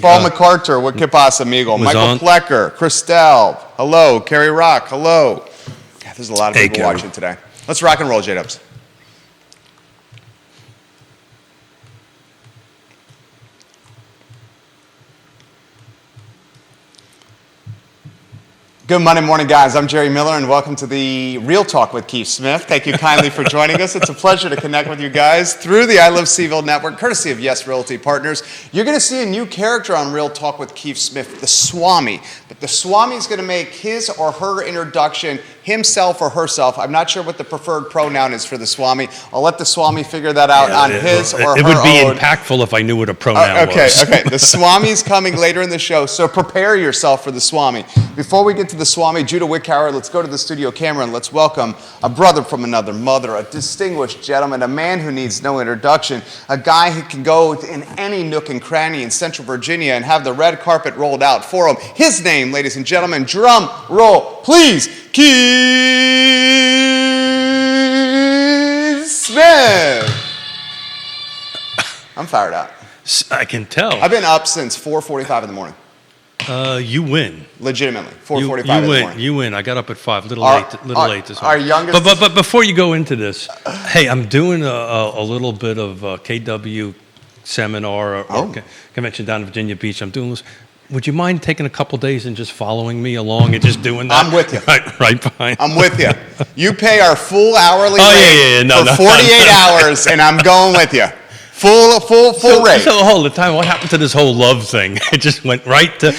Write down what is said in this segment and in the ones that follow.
Paul McCarter, what que pasa, amigo? Michael Plecker, Christelle, hello. Carrie Rock, hello. God, there's a lot of people watching today. Let's rock and roll, J-Dubs. Good Monday morning, guys. I'm Jerry Miller, and welcome to the Real Talk with Keith Smith. Thank you kindly for joining us. It's a pleasure to connect with you guys through the I Love CVille Network, courtesy of Yes Realty Partners. You're going to see a new character on Real Talk with Keith Smith, the Swami. But the Swami is going to make his or her introduction himself or herself. I'm not sure what the preferred pronoun is for the Swami. I'll let the Swami figure that out on his or her own. It would be impactful if I knew what a pronoun was. Okay. The Swami's coming later in the show, so prepare yourself for the Swami. Before we get to the Swami, Judah Wickhauer, let's go to the studio camera and let's welcome a brother from another mother, a distinguished gentleman, a man who needs no introduction, a guy who can go in any nook and cranny in Central Virginia and have the red carpet rolled out for him. His name, ladies and gentlemen, drum roll, please, Keith Smith. I'm fired up. I can tell. I've been up since 4:45 in the morning. You win. Legitimately, 4:45 in the morning. You win. I got up at 5, little late this morning. Our youngest. But before you go into this, hey, I'm doing a little bit of KW seminar or convention down in Virginia Beach. I'm doing this. Would you mind taking a couple days and just following me along and just doing that? I'm with you. Right behind. I'm with you. You pay our full hourly rate for 48 hours, and I'm going with you. Full rate. So hold the time. What happened to this whole love thing? It just went right to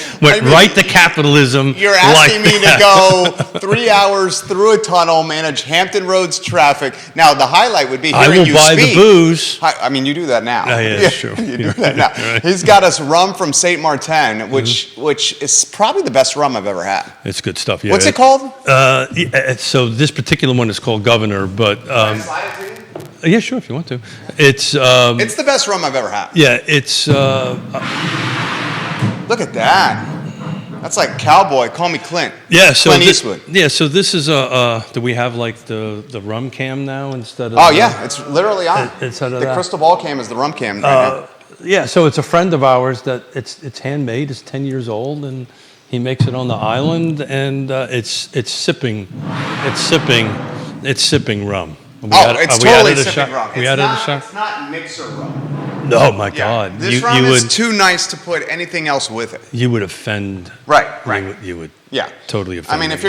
capitalism. You're asking me to go 3 hours through a tunnel, manage Hampton Roads traffic. Now the highlight would be hearing you speak. I will buy the booze. I mean, you do that now. Yeah, that's true. You do that now. Right. He's got us rum from Saint Martin, which is probably the best rum I've ever had. It's good stuff. Yeah. What's it called? So this particular one is called Governor, but. Yeah, sure, if you want to. It's the best rum I've ever had. Yeah, it's. Look at that. That's like cowboy. Call me Clint. Yeah, so Clint Eastwood. Yeah, so this is do we have like the rum cam now instead of? Oh yeah, it's literally on. Instead of the crystal ball cam is the rum cam. Right now. Yeah, so it's a friend of ours that it's handmade. It's 10 years old, and he makes it on the island, and it's sipping rum. It's totally sipping rum. It's not mixer rum. Oh my God! This rum is too nice to put anything else with it. You would offend. Right. You would. Yeah. Totally offend. I mean, if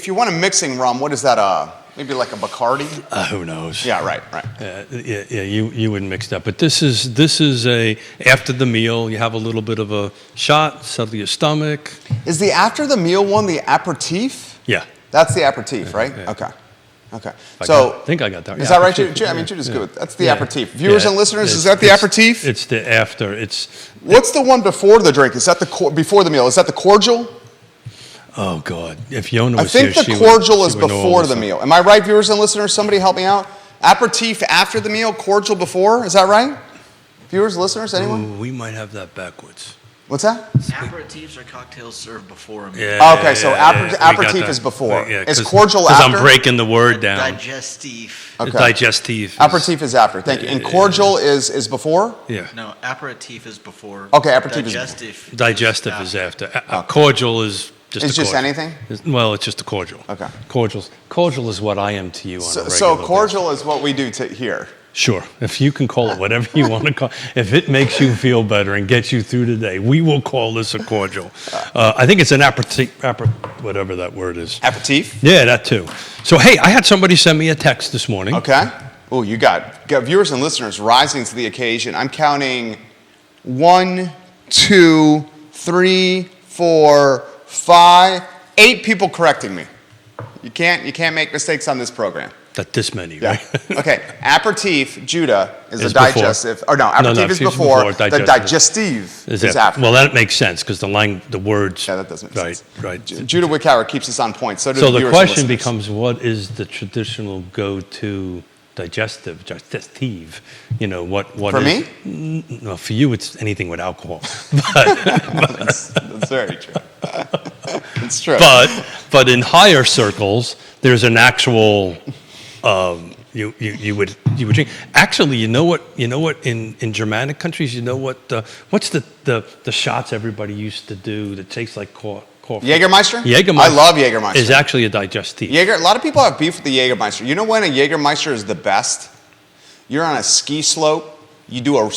you want a mixing rum, what is that? Maybe like a Bacardi. Who knows? Yeah. Right. Yeah. You wouldn't mix that, but this is a after the meal. You have a little bit of a shot, settle your stomach. Is the after the meal one the aperitif? Yeah. That's the aperitif, right? Yeah. Okay. I So think I got that. Is that right? I mean, Judah's good. That's the aperitif. Viewers and listeners, is that the aperitif? It's the after. What's the one before the drink? Is that before the meal? Is that the cordial? Oh God! If Yonna was here, I think the cordial is before the meal. Am I right, viewers and listeners? Somebody help me out. Aperitif after the meal, cordial before. Is that right? Viewers, listeners, anyone? Ooh, we might have that backwards. What's that? Aperitifs are cocktails served before a meal. Yeah. Okay, so aperitif is before. Is cordial after? Because I'm breaking the word down. Digestif. Okay. Digestif. Aperitif is after. Thank you. And cordial is before? Yeah. No, aperitif is before. Okay, aperitif is before. Digestive is after. Cordial is just it's just anything? Well, it's just a cordial. Okay. Cordial is what I am to you on a regular So cordial is what we do here. Sure. If you can call it whatever you want to call it. If it makes you feel better and gets you through the day, we will call this a cordial. I think it's an aperitif, whatever that word is. Aperitif? Yeah, that too. So, hey, I had somebody send me a text this morning. Okay. Oh, you got viewers and listeners rising to the occasion. I'm counting 1, 2, 3, 4, 5, 8 people correcting me. You can't make mistakes on this program. That this many, yeah. Right? Okay, aperitif, Judah, is the digestive. Or no, aperitif is before. The digestive is after. Well, that makes sense because the words. Yeah, that does make sense. Right. Judah Wickhauer keeps us on point. So the question becomes, what is the traditional go-to digestive? You know, what for is, me? No, for you, it's anything with alcohol. That's very true. It's true. But in higher circles, there's an actual, you would drink. Actually, you know what in Germanic countries, what's the shots everybody used to do that tastes like coffee? Jägermeister? Jägermeister. I love Jägermeister. Is actually a digestive. A lot of people have beef with the Jägermeister. You know when a Jägermeister is the best? You're on a ski slope, you do a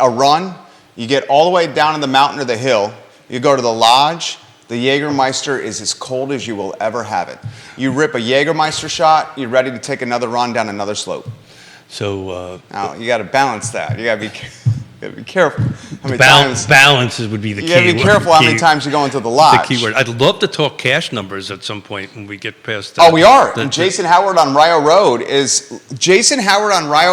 run, you get all the way down in the mountain or the hill, you go to the lodge, the Jägermeister is as cold as you will ever have it. You rip a Jägermeister shot, you're ready to take another run down another slope. So now you got to balance that. You got to be careful. How many balances would be the key. You got to be careful how many times you go into the lodge. The key word. I'd love to talk cash numbers at some point when we get past. Oh, we are. And Jason Howard on Rio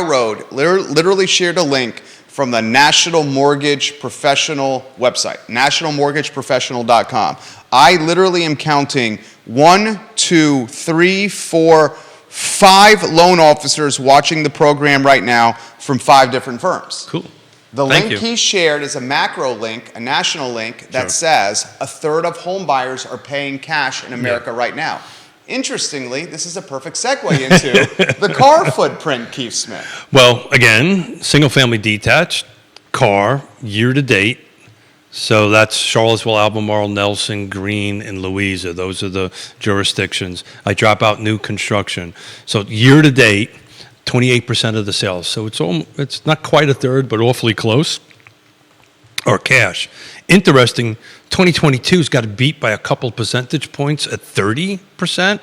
Road literally shared a link from the National Mortgage Professional website, nationalmortgageprofessional.com. I literally am counting 1, 2, 3, 4, 5 loan officers watching the program right now from 5 different firms. Cool. The link he shared is a macro link, a national link that says 1/3 of home buyers are paying cash in America right now. Interestingly, this is a perfect segue into the car footprint, Keith Smith. Well, again, single-family detached, car, year-to-date. So that's Charlottesville, Albemarle, Nelson, Greene, and Louisa. Those are the jurisdictions. I drop out new construction. So year-to-date, 28% of the sales. So it's not quite 1/3, but awfully close. Or cash. Interesting, 2022's got beat by a couple percentage points at 30%.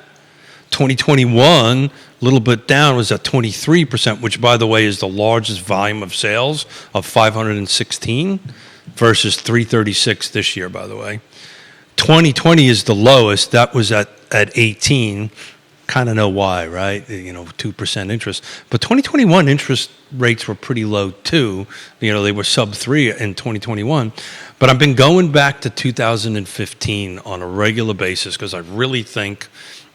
2021, a little bit down, was at 23%, which, by the way, is the largest volume of sales of 516 versus 336 this year, by the way. 2020 is the lowest. That was at 18. Kind of know why, right? 2% interest. But 2021 interest rates were pretty low too. They were sub 3 in 2021. But I've been going back to 2015 on a regular basis because I really think,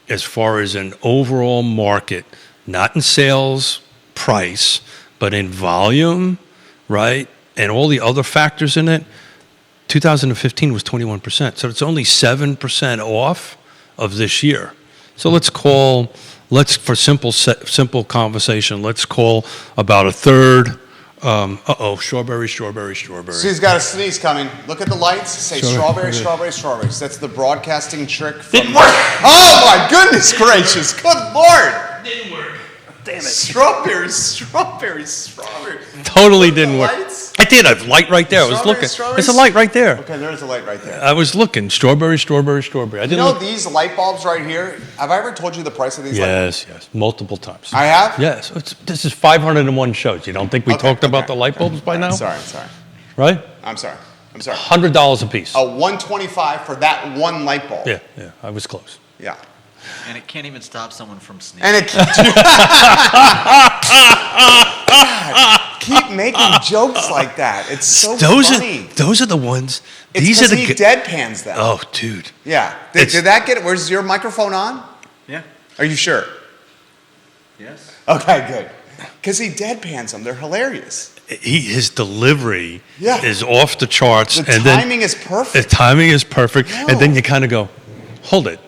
as far as an overall market, not in sales price, but in volume, right? And all the other factors in it, 2015 was 21%. So it's only 7% off of this year. So for simple conversation, let's call about 1/3. Strawberry. She's got a sneeze coming. Look at the lights. Say strawberries. That's the broadcasting trick. Didn't work. Oh my goodness gracious. Good Lord. Didn't work. Damn it. Strawberries. Totally didn't work. Lights? I did. I have light right there. I was looking. There's a light right there. Okay, there is a light right there. I was looking. Strawberry. I didn't these light bulbs right here? Have I ever told you the price of these light bulbs? Yes. Multiple times. I have? Yes. This is 501 shows. You don't think we talked about the light bulbs by now? Sorry. Right? I'm sorry. $100 a piece. $125 for that one light bulb. Yeah. I was close. Yeah. And it can't even stop someone from sneezing. And keep making jokes like that. It's so funny. Those are the ones. It's because he deadpans them. Oh, dude. Yeah. Did that get it? Where's your microphone on? Yeah. Are you sure? Yes. Okay, good. Because he deadpans them. They're hilarious. His delivery is off the charts. The timing is perfect. The timing is perfect. No. And then you kind of go, hold it.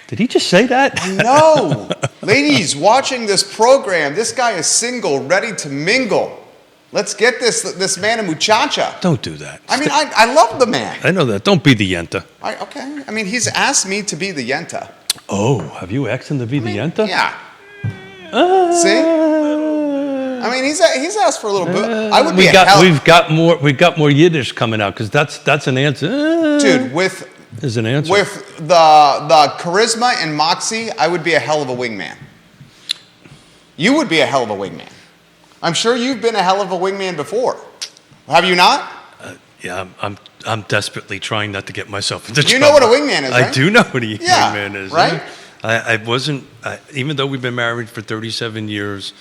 Did he just say that? No. Ladies watching this program, this guy is single, ready to mingle. Let's get this man a muchacha. Don't do that. I mean, I love the man. I know that. Don't be the yenta. Okay. I mean, he's asked me to be the yenta. Oh, have you asked him to be the yenta? Yeah. See? I mean, he's asked for a little bit. I would be We've got more Yiddish coming out because that's an answer. Dude, with an answer. With the charisma and moxie, I would be a hell of a wingman. You would be a hell of a wingman. I'm sure you've been a hell of a wingman before. Have you not? Yeah, I'm desperately trying not to get myself into trouble. You know what a wingman is, right? I do know what a wingman is. Right? I wasn't, even though we've been married for 37 years,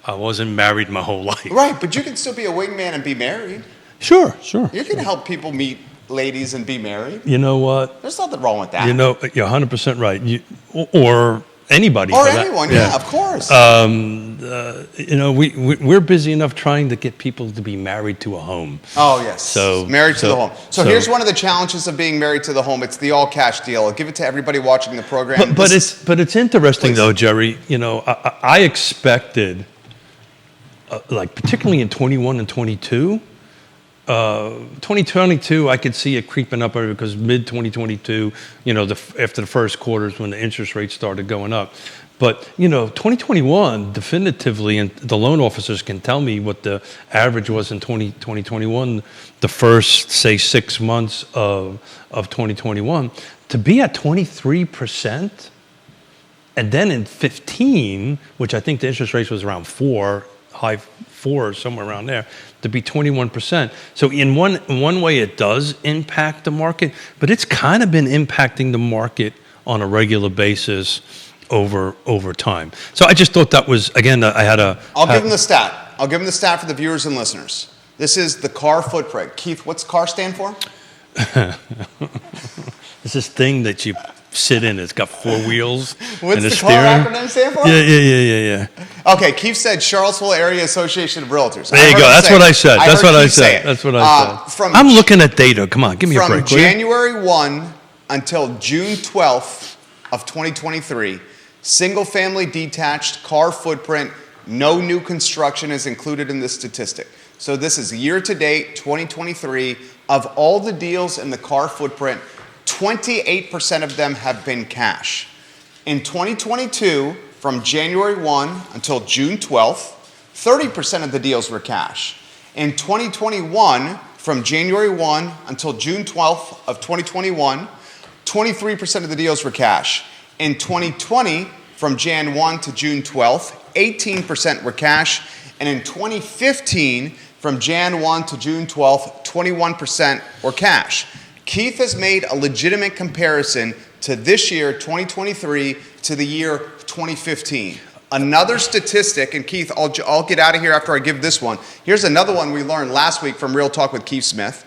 I wasn't married my whole life. Right, but you can still be a wingman and be married. Sure. You can help people meet ladies and be married. You know what? There's nothing wrong with that. You're 100% right. anybody. Or for that. anyone, yeah, of course. We're busy enough trying to get people to be married to a home. Oh, yes. So married to the home. So here's one of the challenges of being married to the home. It's the all cash deal. I'll give it to everybody watching the program. But it's interesting, though, Jerry. I expected, like particularly in 21 and 22, 2022, I could see it creeping up because mid 2022, after the first quarters when the interest rates started going up. But 2021 definitively, and the loan officers can tell me what the average was in 2021, the first say 6 months of 2021, to be at 23%, and then in 15, which I think the interest rate was around 4, high 4, somewhere around there, to be 21%. So in one way it does impact the market, but it's kind of been impacting the market on a regular basis over time. So I just thought that was, again, I had a... I'll give them the stat. I'll give them the stat for the viewers and listeners. This is the car footprint. Keith, what's CAR stand for? It's this thing that you sit in. It's got 4 wheels What's and a the steering. CAR acronym stand for? Yeah. Okay, Keith said Charlottesville Area Association of Realtors. There you go. That's what I said. That's what I said. I'm looking at data. Come on, give me a break. From January 1 until June 12th of 2023, single-family detached car footprint, no new construction is included in this statistic. So this is year-to-date 2023. Of all the deals in the car footprint, 28% of them have been cash. In 2022, from January 1 until June 12th, 30% of the deals were cash. In 2021, from January 1 until June 12th of 2021, 23% of the deals were cash. In 2020, from Jan 1 to June 12th, 18% were cash. And in 2015, from Jan 1 to June 12th, 21% were cash. Keith has made a legitimate comparison to this year, 2023, to the year 2015. Another statistic, and Keith, I'll get out of here after I give this one. Here's another one we learned last week from Real Talk with Keith Smith.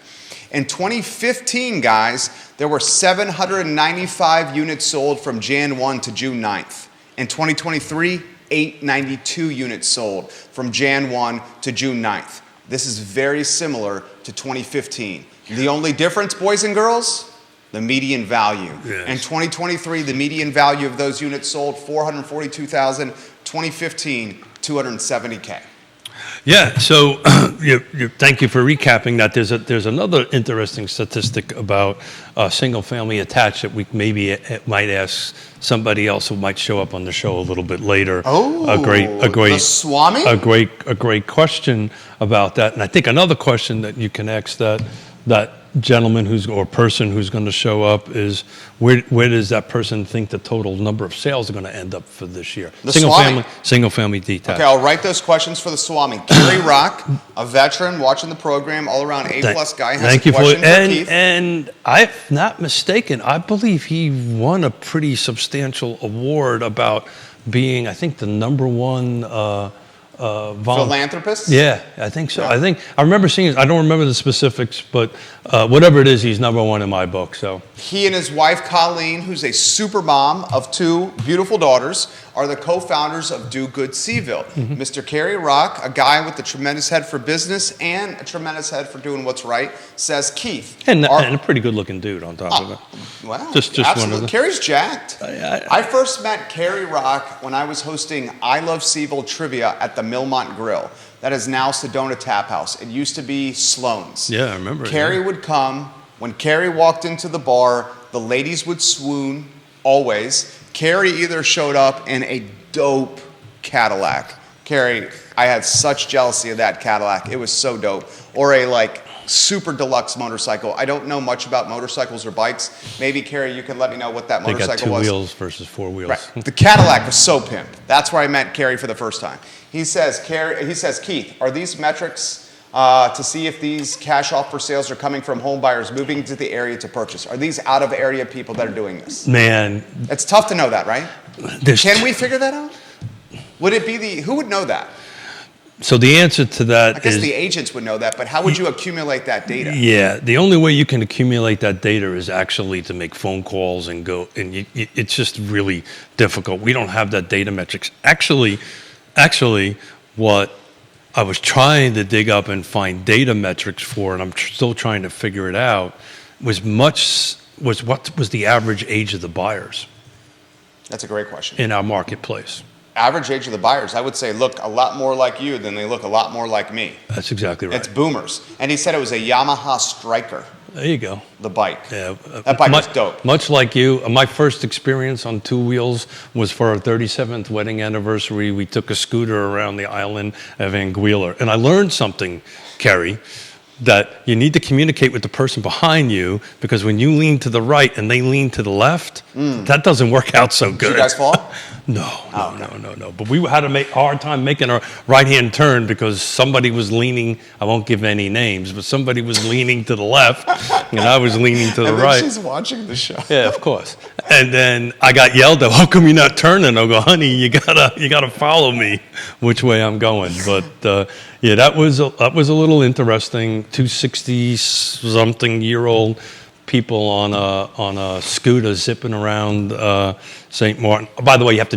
In 2015, guys, there were 795 units sold from Jan 1 to June 9th. In 2023, 892 units sold from Jan 1 to June 9th. This is very similar to 2015. The only difference, boys and girls, the median value. Yes. In 2023, the median value of those units sold, $442,000. 2015, $270K. Yeah, so thank you for recapping that. There's another interesting statistic about single-family attached that we maybe might ask somebody else who might show up on the show a little bit later. Oh, the Swami? A great question about that. And I think another question that you can ask that gentleman or person who's going to show up is where does that person think the total number of sales are going to end up for this year? Single family detached. Okay, I'll write those questions for the Swami. Gary Rock, a veteran watching the program, all around A-plus guy, has a question for Keith. And I'm not mistaken, I believe he won a pretty substantial award about being, I think, the number one philanthropist? Yeah, I think so. Yeah. I remember seeing it. I don't remember the specifics, but whatever it is, he's number one in my book. So he and his wife Colleen, who's a super mom of 2 beautiful daughters, are the co-founders of Do Good CVille. Mm-hmm. Mr. Kerry Rock, a guy with a tremendous head for business and a tremendous head for doing what's right, says, Keith. And a pretty good-looking dude on top of it. Wow, just absolutely. one of them. Kerry's jacked. I first met Kerry Rock when I was hosting I Love CVille Trivia at the Millmont Grill. That is now Sedona Tap House. It used to be Sloan's. Yeah, I remember. Kerry would come. When Kerry walked into the bar, the ladies would swoon, always. Kerry either showed up in a dope Cadillac. Kerry, I had such jealousy of that Cadillac. It was so dope. Or a super deluxe motorcycle. I don't know much about motorcycles or bikes. Maybe, Kerry, you can let me know what that motorcycle was. They got 2 wheels versus 4 wheels. Right. The Cadillac was so pimp. That's where I met Kerry for the first time. He says, Keith, are these metrics to see if these cash offer sales are coming from home buyers moving to the area to purchase? Are these out-of-area people that are doing this? Man. It's tough to know that, right? Can we figure that out? Would it be who would know that? So the answer to that I guess is, the agents would know that, but how would you accumulate that data? yeah, the only way you can accumulate that data is actually to make phone calls and go, and it's just really difficult. We don't have that data metrics. Actually, what I was trying to dig up and find data metrics for, and I'm still trying to figure it out, was what was the average age of the buyers That's a great question. in our marketplace. Average age of the buyers, I would say, look a lot more like you than they look a lot more like me. That's exactly right. It's boomers. And he said it was a Yamaha Striker, There you go. the bike. Yeah, That bike was dope. Much like you, my first experience on two wheels was for our 37th wedding anniversary. We took a scooter around the island of Anguilla, and I learned something, Kerry, that you need to communicate with the person behind you, because when you lean to the right and they lean to the left, that doesn't work out so good. Did you guys fall? No. But we had to make a hard time making a right-hand turn because somebody was leaning, I won't give any names, but somebody was leaning to the left and I was leaning to the And then right. she's watching the show. Yeah, of course. And then I got yelled at, how come you're not turning? I'll go, honey, you gotta follow me which way I'm going. But yeah, that was a little interesting. 260-something-year-old people on a scooter zipping around St. Martin. By the way, you have to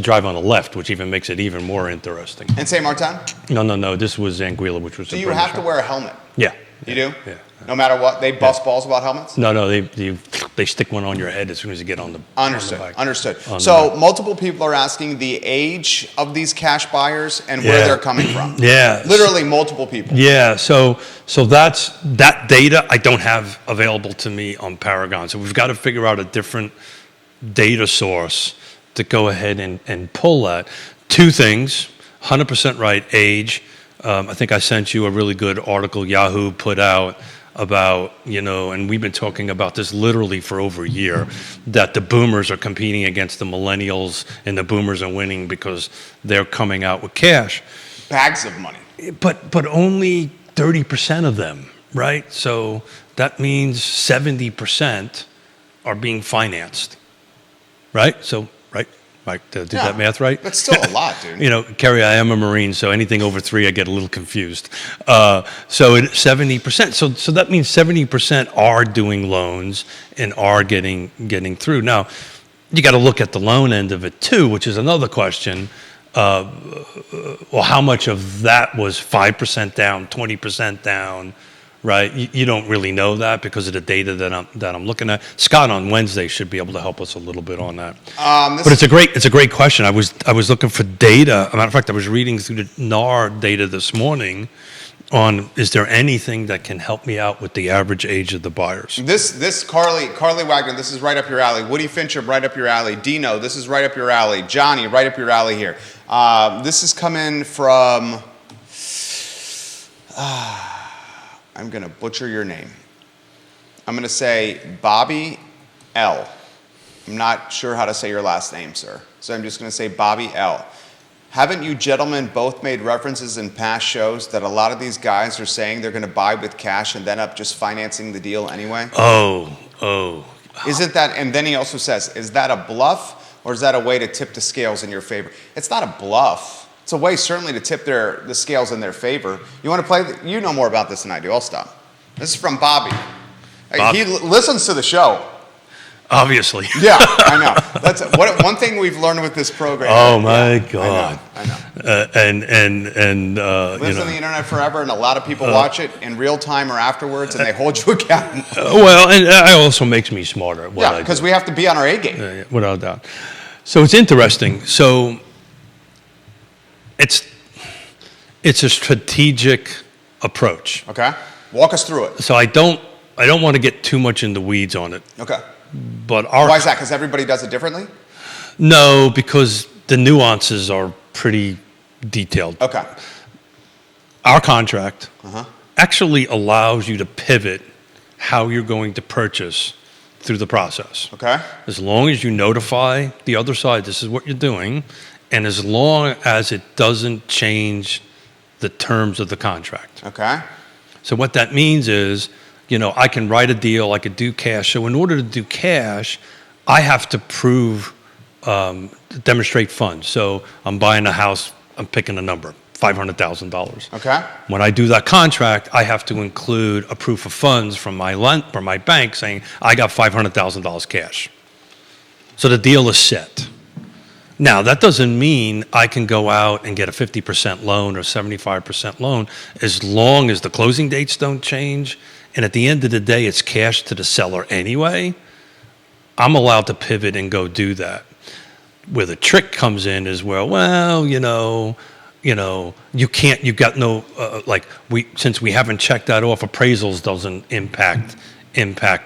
drive on the left, which even makes it even more interesting. In St. Martin, No. This was Anguilla, which was. do you have to wear a helmet? Yeah. You do? Yeah. No matter what? They bust balls about helmets? No. They stick one on your head as soon as you get on the. Understood. On the bike. Understood. On the So bike. multiple people are asking the age of these cash buyers and where Yeah. they're coming from. Yeah. Literally multiple people. Yeah, so that's that data I don't have available to me on Paragon. So we've got to figure out a different data source to go ahead and pull that. Two things, 100% right, age. I think I sent you a really good article Yahoo put out about, and we've been talking about this literally for over a year, that the boomers are competing against the millennials and the boomers are winning because they're coming out with cash. Bags of money. But only 30% of them, right? So that means 70% are being financed, right? So, right? Mike, did that math right? That's still a lot, dude. Kerry, I am a Marine, so anything over 3, I get a little confused. So 70%. So that means 70% are doing loans and are getting through. Now, you got to look at the loan end of it too, which is another question. Well, how much of that was 5% down, 20% down, right? You don't really know that because of the data that I'm looking at. Scott on Wednesday should be able to help us a little bit on that. But it's a great question. I was looking for data. As a matter of fact, I was reading through the NAR data this morning on, is there anything that can help me out with the average age of the buyers? This Carly Wagner, this is right up your alley. Woody Fincham, right up your alley. Dino, this is right up your alley. Johnny, right up your alley here. This is coming from, I'm going to butcher your name. I'm going to say Bobby L. I'm not sure how to say your last name, sir. So I'm just going to say Bobby L. Haven't you gentlemen both made references in past shows that a lot of these guys are saying they're going to buy with cash and then up just financing the deal anyway? Oh. Isn't that, and then he also says, is that a bluff or is that a way to tip the scales in your favor? It's not a bluff. It's a way certainly to tip the scales in their favor. You want to play, you know more about this than I do. I'll stop. This is from Bobby. He listens to the show. Obviously. Yeah, I know. That's one thing we've learned with this program. Oh my God! I know. Lives on the internet forever, and a lot of people watch it in real time or afterwards, and they hold you accountable. Well, and it also makes me smarter. At what I do. Because we have to be on our A game. Yeah, without a doubt. So it's interesting. So it's a strategic approach. Okay, walk us through it. So I don't want to get too much in the weeds on it. Okay. But why is that? Because everybody does it differently? No, because the nuances are pretty detailed. Okay. Our contract actually allows you to pivot how you're going to purchase through the process. Okay. As long as you notify the other side, this is what you're doing, and as long as it doesn't change the terms of the contract. Okay. So what that means is, I can write a deal, I could do cash. So in order to do cash, I have to demonstrate funds. So I'm buying a house, I'm picking a number, $500,000. Okay. When I do that contract, I have to include a proof of funds from my bank saying I got $500,000 cash. So the deal is set. Now, that doesn't mean I can go out and get a 50% loan or 75% loan as long as the closing dates don't change. And at the end of the day, it's cash to the seller anyway. I'm allowed to pivot and go do that. Where the trick comes in is well, you can't, you got no, since we haven't checked that off, appraisals doesn't impact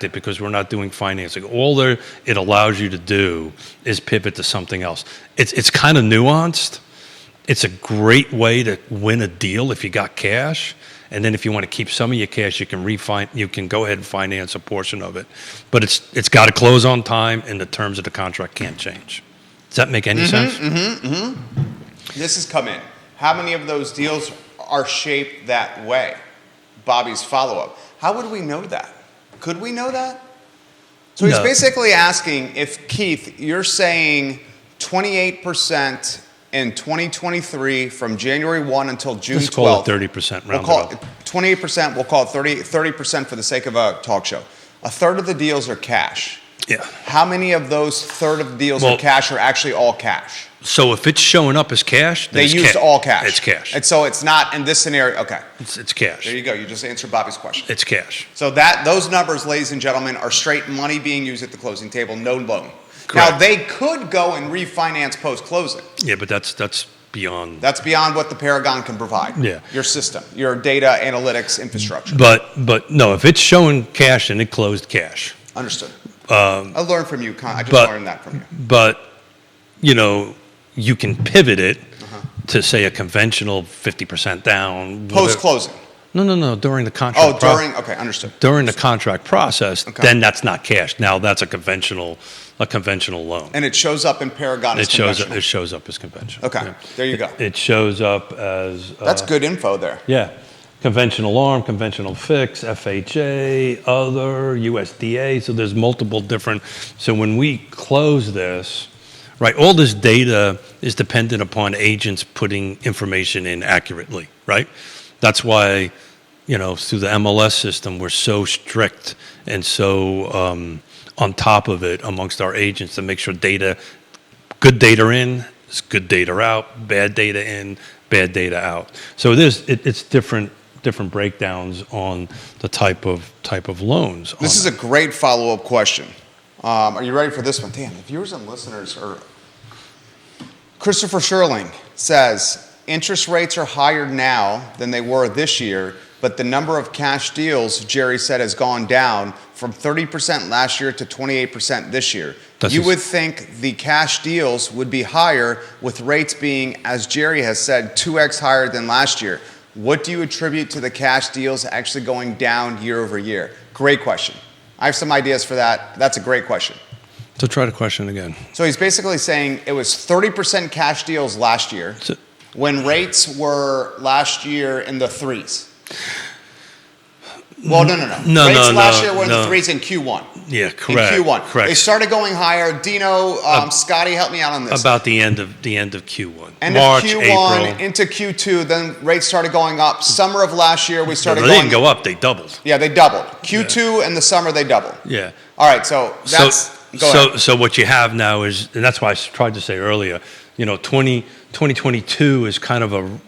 it because we're not doing financing. All it allows you to do is pivot to something else. It's kind of nuanced. It's a great way to win a deal if you got cash. And then if you want to keep some of your cash, you can go ahead and finance a portion of it. But it's got to close on time, and the terms of the contract can't change. Does that make any sense? This has come in. How many of those deals are shaped that way? Bobby's follow-up. How would we know that? Could we know that? So he's basically asking if, Keith, you're saying 28% in 2023 from January 1 until June 12th. Let's call it 30%. We'll call it 28%. We'll call it 30% for the sake of a talk show. A third of the deals are cash. Yeah. How many of those third of the deals are cash or actually all cash? So if it's showing up as cash, then they used all cash. It's cash. And so it's not in this scenario. Okay. It's cash. There you go. You just answered Bobby's question. It's cash. So those numbers, ladies and gentlemen, are straight money being used at the closing table, no loan. Correct. Now they could go and refinance post-closing. Yeah, but that's beyond. That's beyond what the Paragon can provide. Yeah. Your system, your data analytics infrastructure. But no, if it's showing cash and it closed cash. Understood. I learned from you. I just learned that from you. But you can pivot it to say a conventional 50% down. Post-closing. No, during the contract. Okay, understood. During the contract process, then that's not cash. Now that's a conventional loan. And it shows up in Paragon as conventional. It shows up as conventional. Okay, yeah. There you go. It shows up as... That's good info there. Yeah. Conventional ARM, conventional fix, FHA, other, USDA. So there's multiple different... So when we close this... Right, all this data is dependent upon agents putting information in accurately, right? That's why, through the MLS system, we're so strict and so on top of it amongst our agents to make sure good data in is good data out, bad data in, bad data out. So it's different breakdowns on the type of loans. This is a great follow-up question. Are you ready for this one? Damn, the viewers and listeners are... Christopher Sherling says, interest rates are higher now than they were this year, but the number of cash deals, Jerry said, has gone down from 30% last year to 28% this year. You would think the cash deals would be higher with rates being, as Jerry has said, 2x higher than last year. What do you attribute to the cash deals actually going down year over year? Great question. I have some ideas for that. That's a great question. So try the question again. So he's basically saying it was 30% cash deals last year when rates were last year in the threes. Well, no. Rates last year were in the threes in Q1. Yeah, correct. In Q1. Correct. They started going higher. Dino, Scotty, help me out on this. About the end of Q1. March, Q1 April. into Q2, then rates started going up. Summer of last year, we started They didn't go up, they doubled. Yeah, they doubled. Q2 and the summer, they doubled. Yeah. All right, so that's... So what you have now is, and that's why I tried to say earlier, 2022 is kind of a,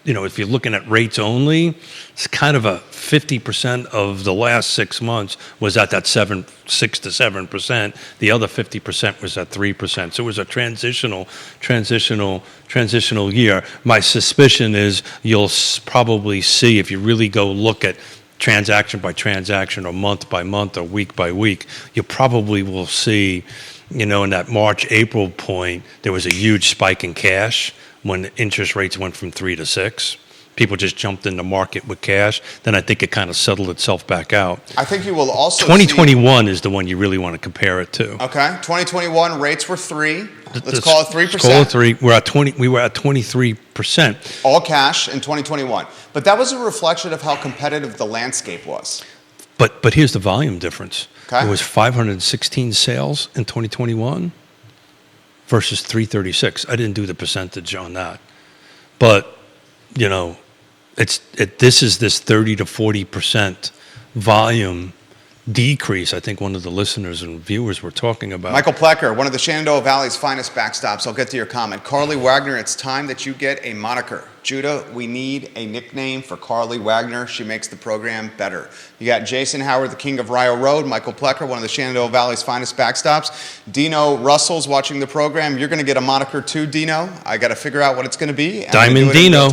if you're looking at rates only, it's kind of a 50% of the last 6 months was at that 6 to 7%. The other 50% was at 3%. So it was a transitional year. My suspicion is you'll probably see, if you really go look at transaction by transaction or month by month or week by week, you probably will see, in that March, April point, there was a huge spike in cash when interest rates went from 3 to 6. People just jumped in the market with cash. Then I think it kind of settled itself back out. I think you will also 2021 is the one you really want to compare it to. Okay, 2021 rates were 3. Let's call it 3%. Let's call it 3. We were at 23%. All cash in 2021. But that was a reflection of how competitive the landscape was. But here's the volume difference. Okay. It was 516 sales in 2021 versus 336. I didn't do the percentage on that. But this is this 30 to 40% volume decrease. I think one of the listeners and viewers were talking about. Michael Plecker, one of the Shenandoah Valley's finest backstops. I'll get to your comment. Carly Wagner, it's time that you get a moniker. Judah, we need a nickname for Carly Wagner. She makes the program better. You got Jason Howard, the king of Rio Road. Michael Plecker, one of the Shenandoah Valley's finest backstops. Dino Russell's watching the program. You're going to get a moniker too, Dino. I got to figure out what it's going to be. Diamond Dino.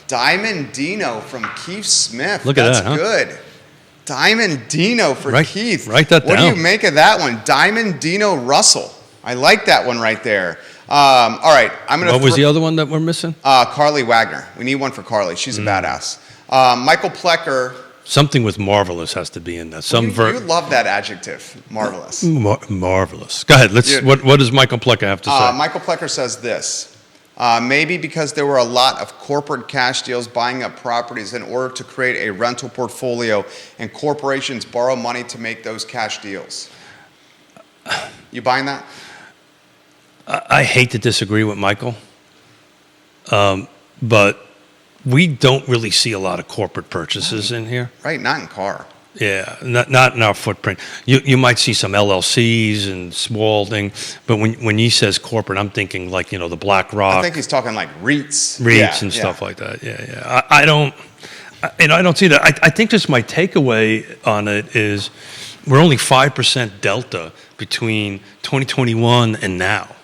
Diamond Dino from Keith Smith. Look at That's that, huh? good. Diamond Dino for Keith. Write that down. What do you make of that one? Diamond Dino Russell. I like that one right there. All right, I'm going to. What was the other one that we're missing? Carly Wagner. We need one for Carly. She's a badass. Michael Plecker. Something with marvelous has to be in that. You love that adjective, marvelous. Marvelous. Go ahead. What does Michael Plecker have to say? Michael Plecker says this. Maybe because there were a lot of corporate cash deals buying up properties in order to create a rental portfolio, and corporations borrow money to make those cash deals. You buying that? I hate to disagree with Michael, but we don't really see a lot of corporate purchases in here. Right, not in car. Yeah, not in our footprint. You might see some LLCs and small thing, but when he says corporate, I'm thinking like the BlackRock. I think he's talking like REITs. REITs and stuff like that. Yeah. I don't see that. I think just my takeaway on it is we're only 5% delta between 2021 and now,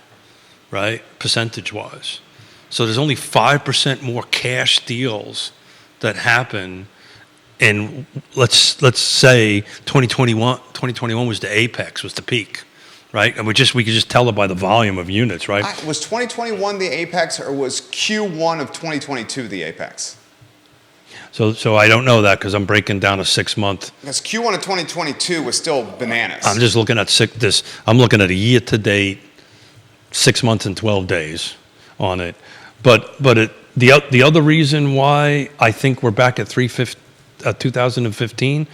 right? Percentage-wise. So there's only 5% more cash deals that happen. And let's say 2021 was the apex, was the peak, right? And we could just tell it by the volume of units, right? Was 2021 the apex, or was Q1 of 2022 the apex? So I don't know that because I'm breaking down a 6 month. Because Q1 of 2022 was still bananas. I'm just looking at I'm looking at a year to date, 6 months and 12 days on it. But the other reason why I think we're back at 2015,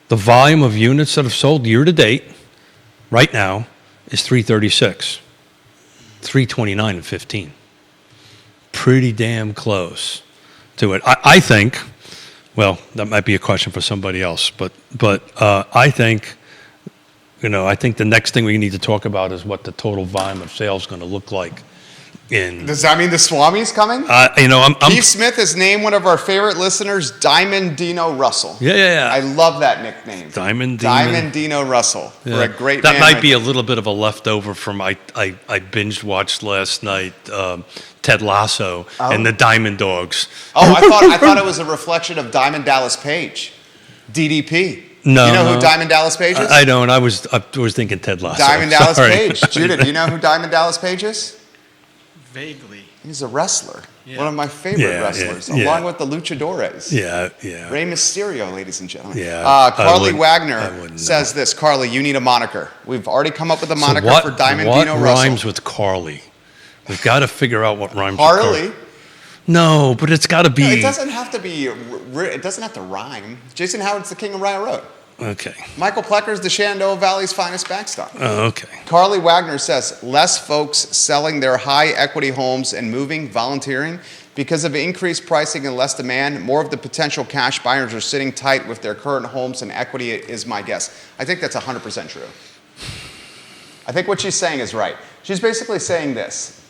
the volume of units that have sold year to date right now is 336, 329 and 15. Pretty damn close to it. I think, well, that might be a question for somebody else, but I think, I think the next thing we need to talk about is what the total volume of sales is going to look like. Does that mean the Swami's coming? Keith Smith has named one of our favorite listeners Diamond Dino Russell. Yeah. I love that nickname. Diamond Dino Russell. Yeah. For a great that man. That might be a little bit of a leftover from I binge watched last night Ted Lasso and the Diamond Dogs. Oh, I thought it was a reflection of Diamond Dallas Page, DDP. No, you know who Diamond Dallas Page is? I don't. I was thinking Ted Lasso. Diamond Dallas Page. Judah, do you know who Diamond Dallas Page is? Vaguely. He's a wrestler. Yeah. One of my favorite wrestlers, along with the Luchadores. Yeah. Rey Mysterio, ladies and gentlemen. Yeah. Carly Wagner says this. Carly, you need a moniker. We've already come up with a moniker for Diamond Dino Russell. What rhymes with Carly? We've got to figure out what rhymes with Carly? No, but it's got to be. No, it doesn't have to be. It doesn't have to rhyme. Jason Howard's the king of Rio Road. Okay. Michael Plecker's the Shenandoah Valley's finest backstop. Oh, okay. Carly Wagner says, less folks selling their high equity homes and moving, volunteering. Because of increased pricing and less demand, more of the potential cash buyers are sitting tight with their current homes and equity is my guess. I think that's 100% true. I think what she's saying is right. She's basically saying this.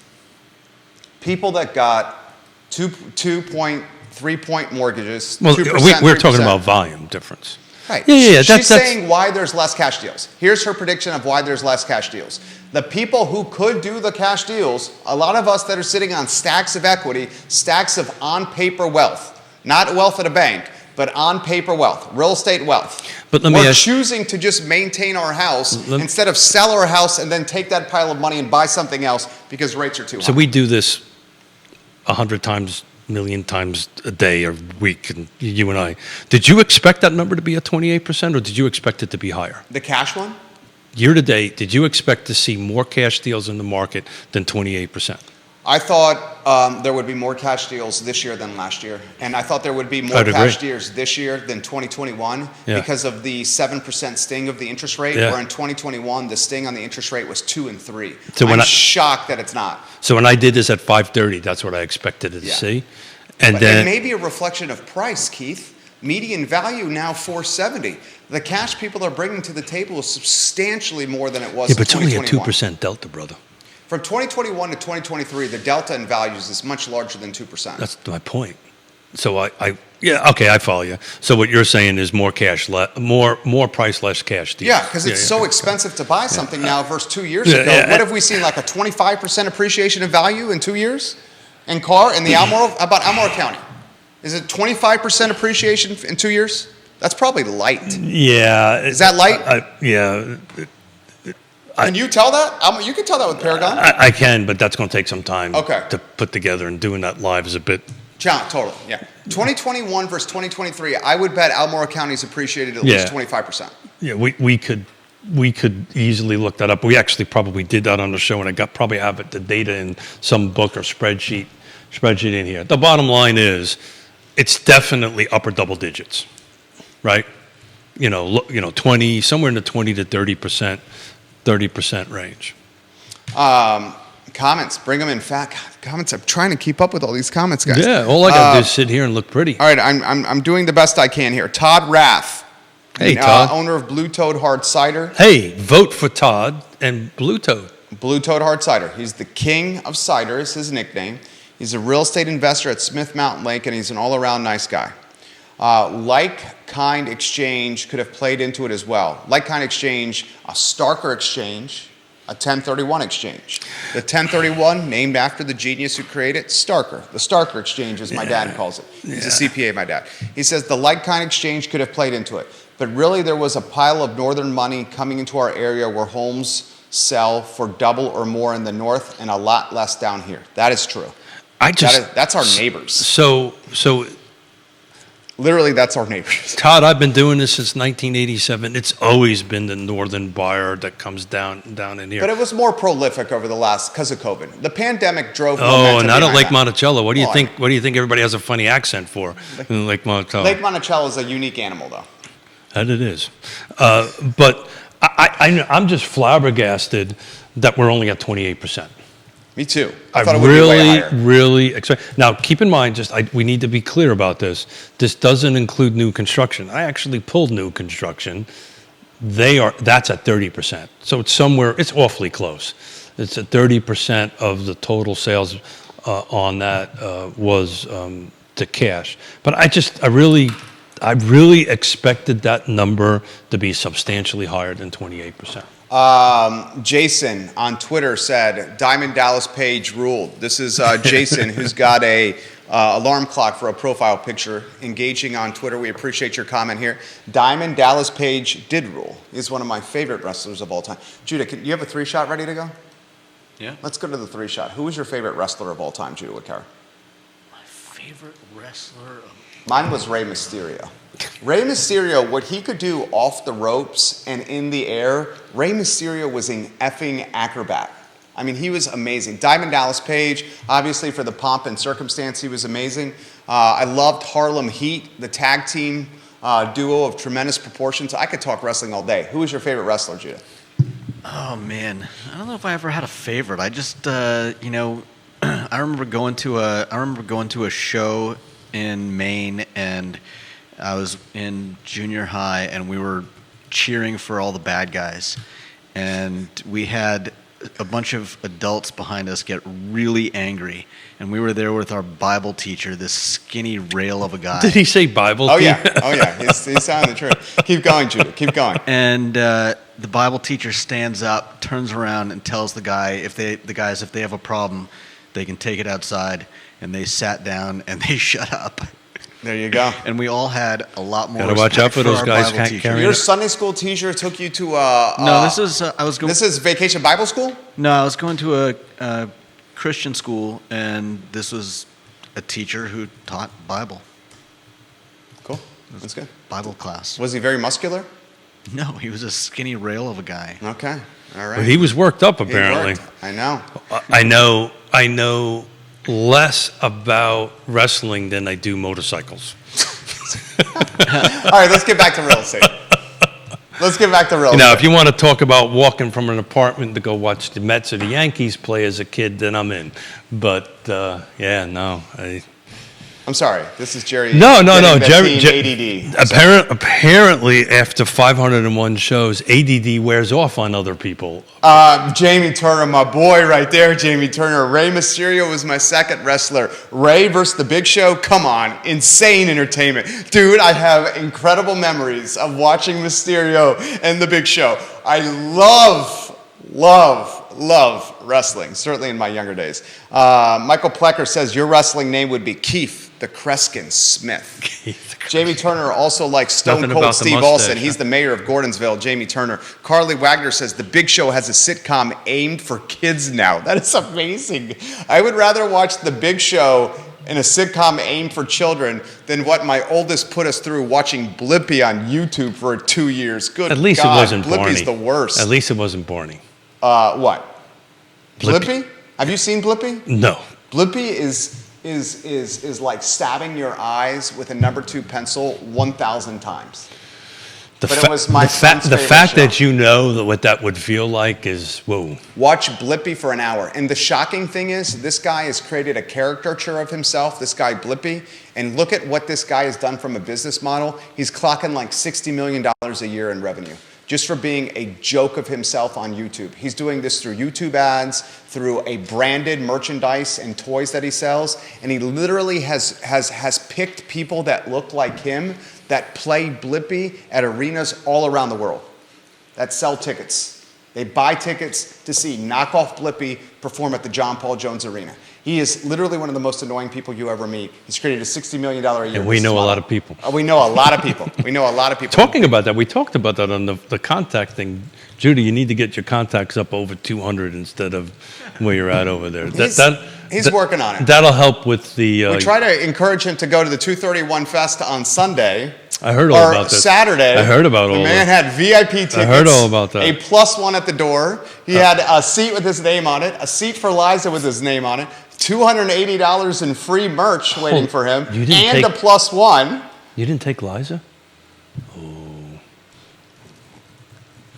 People that got 2.3 point mortgages, well, 2%, we're talking about volume difference. Right. Yeah. She's saying why there's less cash deals. Here's her prediction of why there's less cash deals. The people who could do the cash deals, a lot of us that are sitting on stacks of equity, stacks of on-paper wealth, not wealth at a bank, but on-paper wealth, real estate wealth. But we're choosing to just maintain our house instead of sell our house and then take that pile of money and buy something else because rates are too high. So we do this 100 times, million times a day or week, and you and I. Did you expect that number to be at 28%, or did you expect it to be higher? The cash one? Year to date, did you expect to see more cash deals in the market than 28%? I thought there would be more cash deals this year than last year. And I thought there would be more cash deals this year than 2021 because of the 7% sting of the interest rate, where in 2021, the sting on the interest rate was 2 and 3. So I'm shocked that it's not. So when I did this at 5:30, that's what I expected to see. And But then it may be a reflection of price, Keith. Median value now 470. The cash people are bringing to the table is substantially more than it was yeah, in but it's only a 2021. 2% delta, brother. From 2021 to 2023, the delta in values is much larger than 2%. That's my point. So yeah, okay, I follow you. So what you're saying is more cash, more price, less cash deals. Yeah, because it's so expensive to buy something now versus 2 years ago. What have we seen, like a 25% appreciation of value in 2 years? In the Almora, how about Almora County? Is it 25% appreciation in 2 years? That's probably light. Yeah. Is that light? Yeah. Can you tell that? You can tell that with Paragon. I can, but that's going to take some time Okay. to put together, and doing that live is a bit. Totally, yeah. 2021 versus 2023, I would bet Almora County's appreciated at least 25%. Yeah, we could easily look that up. We actually probably did that on the show, and I probably have the data in some book or spreadsheet in here. The bottom line is, it's definitely upper double digits, right? 20, somewhere in the 20 to 30% range. Comments, bring them in. Comments. I'm trying to keep up with all these comments, guys. Yeah, all I got to do is sit here and look pretty. All right, I'm doing the best I can here. Todd Rath. Hey, Todd. Owner of Blue Toad Hard Cider. Hey, vote for Todd and Blue Toad. Blue Toad Hard Cider. He's the king of cider, is his nickname. He's a real estate investor at Smith Mountain Lake, and he's an all-around nice guy. Like-kind exchange could have played into it as well. Like-kind exchange, a Starker exchange, a 1031 exchange. The 1031, named after the genius who created it, Starker. The Starker exchange, as my dad calls it. He's a CPA, my dad. He says the like-kind exchange could have played into it. But really, there was a pile of northern money coming into our area where homes sell for double or more in the north and a lot less down here. That is true. That's our neighbors. So literally, that's our neighbors. Todd, I've been doing this since 1987. It's always been the northern buyer that comes down in here. But it was more prolific over the last, because of COVID. The pandemic drove Oh, momentum not at behind Lake that. Monticello. What do you think? What do you think everybody has a funny accent for in Lake Monticello? Lake Monticello is a unique animal, though. That it is. But I'm just flabbergasted that we're only at 28%. Me too. I thought it would be way higher. really expect. Now, keep in mind, we need to be clear about this. This doesn't include new construction. I actually pulled new construction. That's at 30%. So it's somewhere. It's awfully close. It's at 30% of the total sales on that was to cash. But I really expected that number to be substantially higher than 28%. Jason on Twitter said, Diamond Dallas Page ruled. This is Jason, who's got a alarm clock for a profile picture, engaging on Twitter. We appreciate your comment here. Diamond Dallas Page did rule. He's one of my favorite wrestlers of all time. Judah, you have a 3-shot ready to go? Yeah. Let's go to the 3-shot. Who is your favorite wrestler of all time, Judah Wickauer? My favorite wrestler of... Mine was Rey Mysterio. Rey Mysterio, what he could do off the ropes and in the air, Rey Mysterio was an effing acrobat. I mean, he was amazing. Diamond Dallas Page, obviously for the pomp and circumstance, he was amazing. I loved Harlem Heat, the tag team duo of tremendous proportions. I could talk wrestling all day. Who was your favorite wrestler, Judah? Oh, man. I don't know if I ever had a favorite. I just, I remember going to a show in Maine, and I was in junior high, and we were cheering for all the bad guys. And we had a bunch of adults behind us get really angry. And we were there with our Bible teacher, this skinny rail of a guy. Did he say Bible? Oh, yeah. Oh, yeah. He's telling the truth. Keep going, Judah. Keep going. And the Bible teacher stands up, turns around, and tells the guys if they have a problem, they can take it outside. And they sat down and they shut up. There you go. And we all had a lot more. Gotta watch out for those our guys Bible teacher. carrying Your Sunday school teacher took you to No, this is I was going. This is Vacation Bible School? No, I was going to a Christian school, and this was a teacher who taught Bible. Cool. That's good. Bible class. Was he very muscular? No, he was a skinny rail of a guy. Okay. All right. Well, he was worked up, He apparently. worked. I know. I know less about wrestling than I do motorcycles. All right, let's get back to real estate. Now, if you want to talk about walking from an apartment to go watch the Mets or the Yankees play as a kid, then I'm in. But, yeah, no. I'm sorry. This is Jerry. No. Jerry. Jerry, ADD. Apparently, after 501 shows, ADD wears off on other people. Jamie Turner, my boy right there, Jamie Turner. Rey Mysterio was my second wrestler. Rey versus The Big Show, come on, insane entertainment. Dude, I have incredible memories of watching Mysterio and The Big Show. I love wrestling, certainly in my younger days. Michael Plecker says, your wrestling name would be Keith the Kreskin Smith. Jamie Turner also likes Stone Nothing Cold about the Steve mustache, Austin. huh? He's the mayor of Gordonsville, Jamie Turner. Carly Wagner says, the Big Show has a sitcom aimed for kids now. That is amazing. I would rather watch the Big Show in a sitcom aimed for children than what my oldest put us through watching Blippi on YouTube for 2 years. Good At least God, it wasn't Blippi's Barney. the worst. At least it wasn't Barney. What? Blippi? Blippi? Have you seen Blippi? No. Blippi is like stabbing your eyes with a number 2 pencil 1,000 times. But it was my son's the favorite fact show. that you know that what that would feel like is whoa. Watch Blippi for an hour. And the shocking thing is, this guy has created a caricature of himself, this guy Blippi, and look at what this guy has done from a business model. He's clocking like $60 million a year in revenue, just for being a joke of himself on YouTube. He's doing this through YouTube ads, through a branded merchandise and toys that he sells, and he literally has picked people that look like him that play Blippi at arenas all around the world, that sell tickets. They buy tickets to see knockoff Blippi perform at the John Paul Jones Arena. He is literally one of the most annoying people you ever meet. He's created a $60 million a year. And we know a lot of people. We know a lot of people. We know a lot of people. Talking about that, we talked about that on the contact thing. Judy, you need to get your contacts up over 200 instead of where you're at over there. He's working on it. That'll help with the... We try to encourage him to go to the 231 Fest on Sunday. I heard all about this. Or Saturday. I heard about all The man that. had VIP tickets. I heard all about that. A +1 at the door. He had a seat with his name on it, a seat for Liza with his name on it, $280 in free merch waiting for him, you didn't and take- a +1. You didn't take Liza? Oh,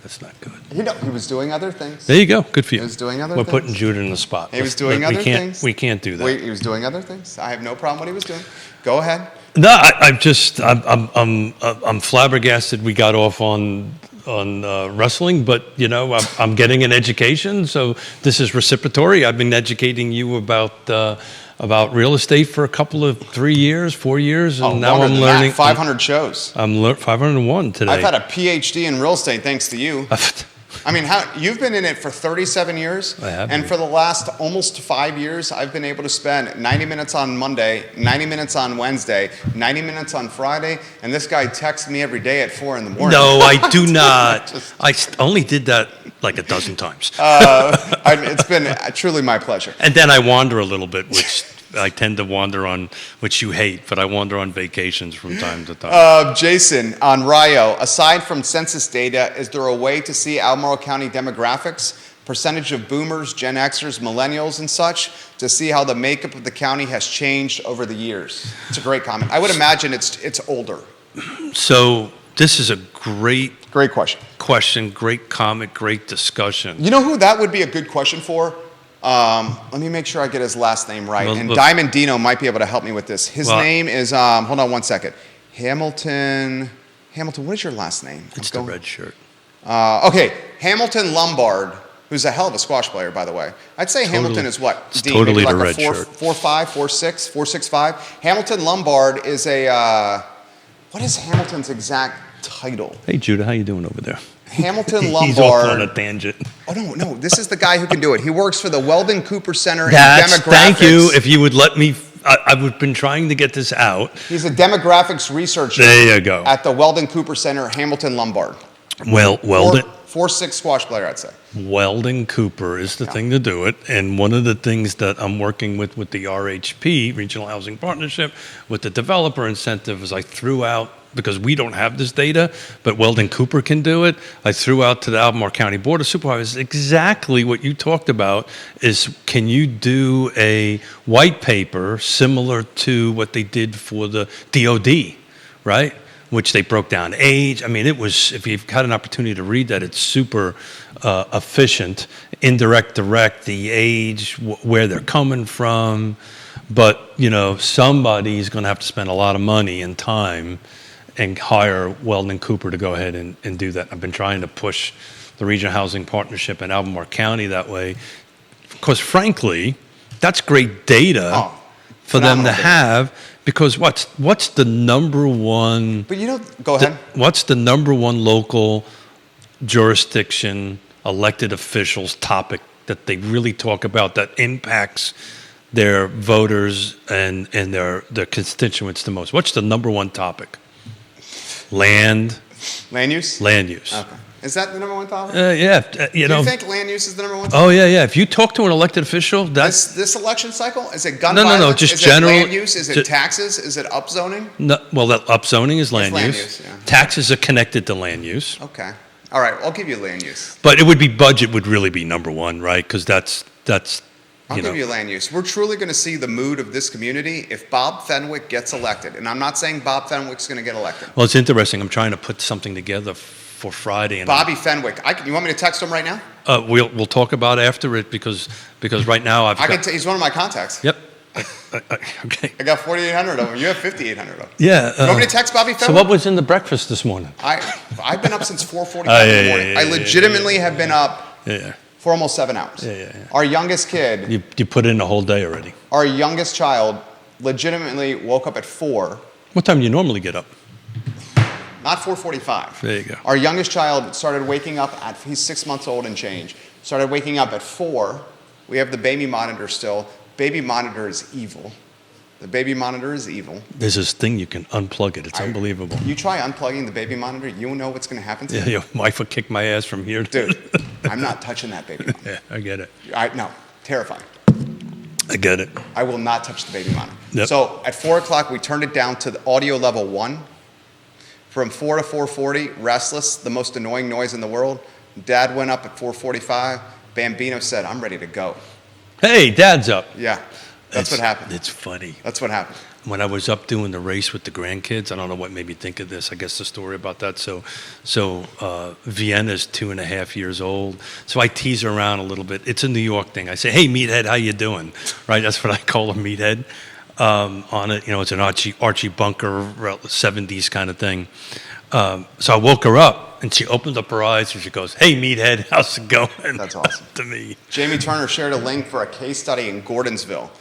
that's not good. He was doing other things. There you go. Good for you. He was doing other We're things. putting Judah in the spot. He was doing we other can't, things. We can't do that. Wait, he was doing other things. I have no problem what he was doing. Go ahead. No, I'm flabbergasted we got off on wrestling, but you know I'm getting an education, so this is reciprocatory. I've been educating you about real estate for a couple of 3 years, 4 years, and now Longer I'm than learning. that, 500 shows. I'm 501 today. I've had a PhD in real estate thanks to you. I mean, you've been in it for 37 years. I have And been. for the last almost 5 years, I've been able to spend 90 minutes on Monday, 90 minutes on Wednesday, 90 minutes on Friday, and this guy texts me every day at 4 in the morning. No, I do not. I only did that like a dozen times. It's been truly my pleasure. And then I wander a little bit, which I tend to wander on, which you hate, but I wander on vacations from time to time. Jason, on Rio, aside from census data, is there a way to see Albemarle County demographics, percentage of boomers, Gen Xers, millennials, and such, to see how the makeup of the county has changed over the years? It's a great comment. I would imagine it's older. So this is a great Great question. great comment, great discussion. You know who that would be a good question for? Let me make sure I get his last name right. Well, and look- Diamond Dino might be able to help me with this. His Well- name is, hold on one second. Hamilton, what is your last name? It's the red shirt. Okay, Hamilton Lombard, who's a hell of a squash player, by the way. I'd say Hamilton is what? It's Dean, totally maybe the like red a shirt. 4'5", 4'6", 4'6'5". Hamilton Lombard is a, what is Hamilton's exact title? Hey, Judah, how you doing over there? Hamilton He's off on a Lombard. tangent. Oh, no, this is the guy who can do it. He works for the Weldon Cooper Center in That's, Demographics. thank you. If you would let me, I've been trying to get this out. He's a demographics researcher There you go. at the Weldon Cooper Center, Hamilton Lombard. Well, Weldon. 4'6" squash player, I'd say. Weldon Cooper is the thing to do it. And one of the things that I'm working with the RHP, Regional Housing Partnership, with the developer incentive is I threw out, because we don't have this data, but Weldon Cooper can do it, I threw out to the Albemarle County Board of Supervisors exactly what you talked about is can you do a white paper similar to what they did for the DOD, right? Which they broke down age. I mean, it was, if you've had an opportunity to read that, it's super efficient. Indirect, direct, the age, where they're coming from. But, somebody's going to have to spend a lot of money and time and hire Weldon Cooper to go ahead and do that. I've been trying to push the Regional Housing Partnership in Albemarle County that way. Because, frankly, that's great data for them to have. Because what's the number one... But go ahead. What's the number one local jurisdiction, elected officials topic that they really talk about that impacts their voters and their constituents the most? What's the number one topic? Land use? Land use. Okay. Is that the number one topic? Yeah. Do you think land use is the number one topic? Oh, yeah. If you talk to an elected official, that's... This election cycle? Is it gun No, violence? just is general... Is it land use? Is it taxes? Is it upzoning? No, well, that upzoning is land use. Yeah. Taxes are connected to land use. Okay. All right, I'll give you land use. But budget would really be number one, right? Because that's I'll give you land use. We're truly going to see the mood of this community if Bob Fenwick gets elected. And I'm not saying Bob Fenwick's going to get elected. Well, it's interesting. I'm trying to put something together for Friday. And Bobby Fenwick. You want me to text him right now? We'll talk about after it because right now he's one of my contacts. Yep. Okay. I got 4,800 of them. You have 5,800 of them. Yeah. You want me to text Bobby Fenwick? So what was in the breakfast this morning? I've been up since 4:45 in the morning. I legitimately have been up for almost 7 hours. Yeah. Our youngest kid. You put in a whole day already. Our youngest child legitimately woke up at 4. What time do you normally get up? Not 4:45. There you go. Our youngest child started waking up he's 6 months old and change. Started waking up at 4. We have the baby monitor still. Baby monitor is evil. The baby monitor is evil. There's this thing you can unplug it. It's unbelievable. You try unplugging the baby monitor, you know what's going to happen to you. Yeah, your wife will kick my ass from here. Dude, I'm not touching that baby monitor. Yeah, I get it. No, terrifying. I get it. I will not touch the baby monitor. Yep. So at 4 o'clock, we turned it down to the audio level 1. From 4 to 4:40, restless, the most annoying noise in the world. Dad went up at 4:45. Bambino said, I'm ready to go. Hey, Dad's up. Yeah, that's what happened. It's funny. That's what happened. When I was up doing the race with the grandkids, I don't know what made me think of this. I guess the story about that. So Vienna's 2.5 years old. So I tease her around a little bit. It's a New York thing. I say, hey, meathead, how you doing? Right? That's what I call a meathead. On it, it's an Archie Bunker 70s kind of thing. So I woke her up. And she opened up her eyes and she goes, hey, meathead, how's it going? That's awesome. To me. Jamie Turner shared a link for a case study in Gordonsville.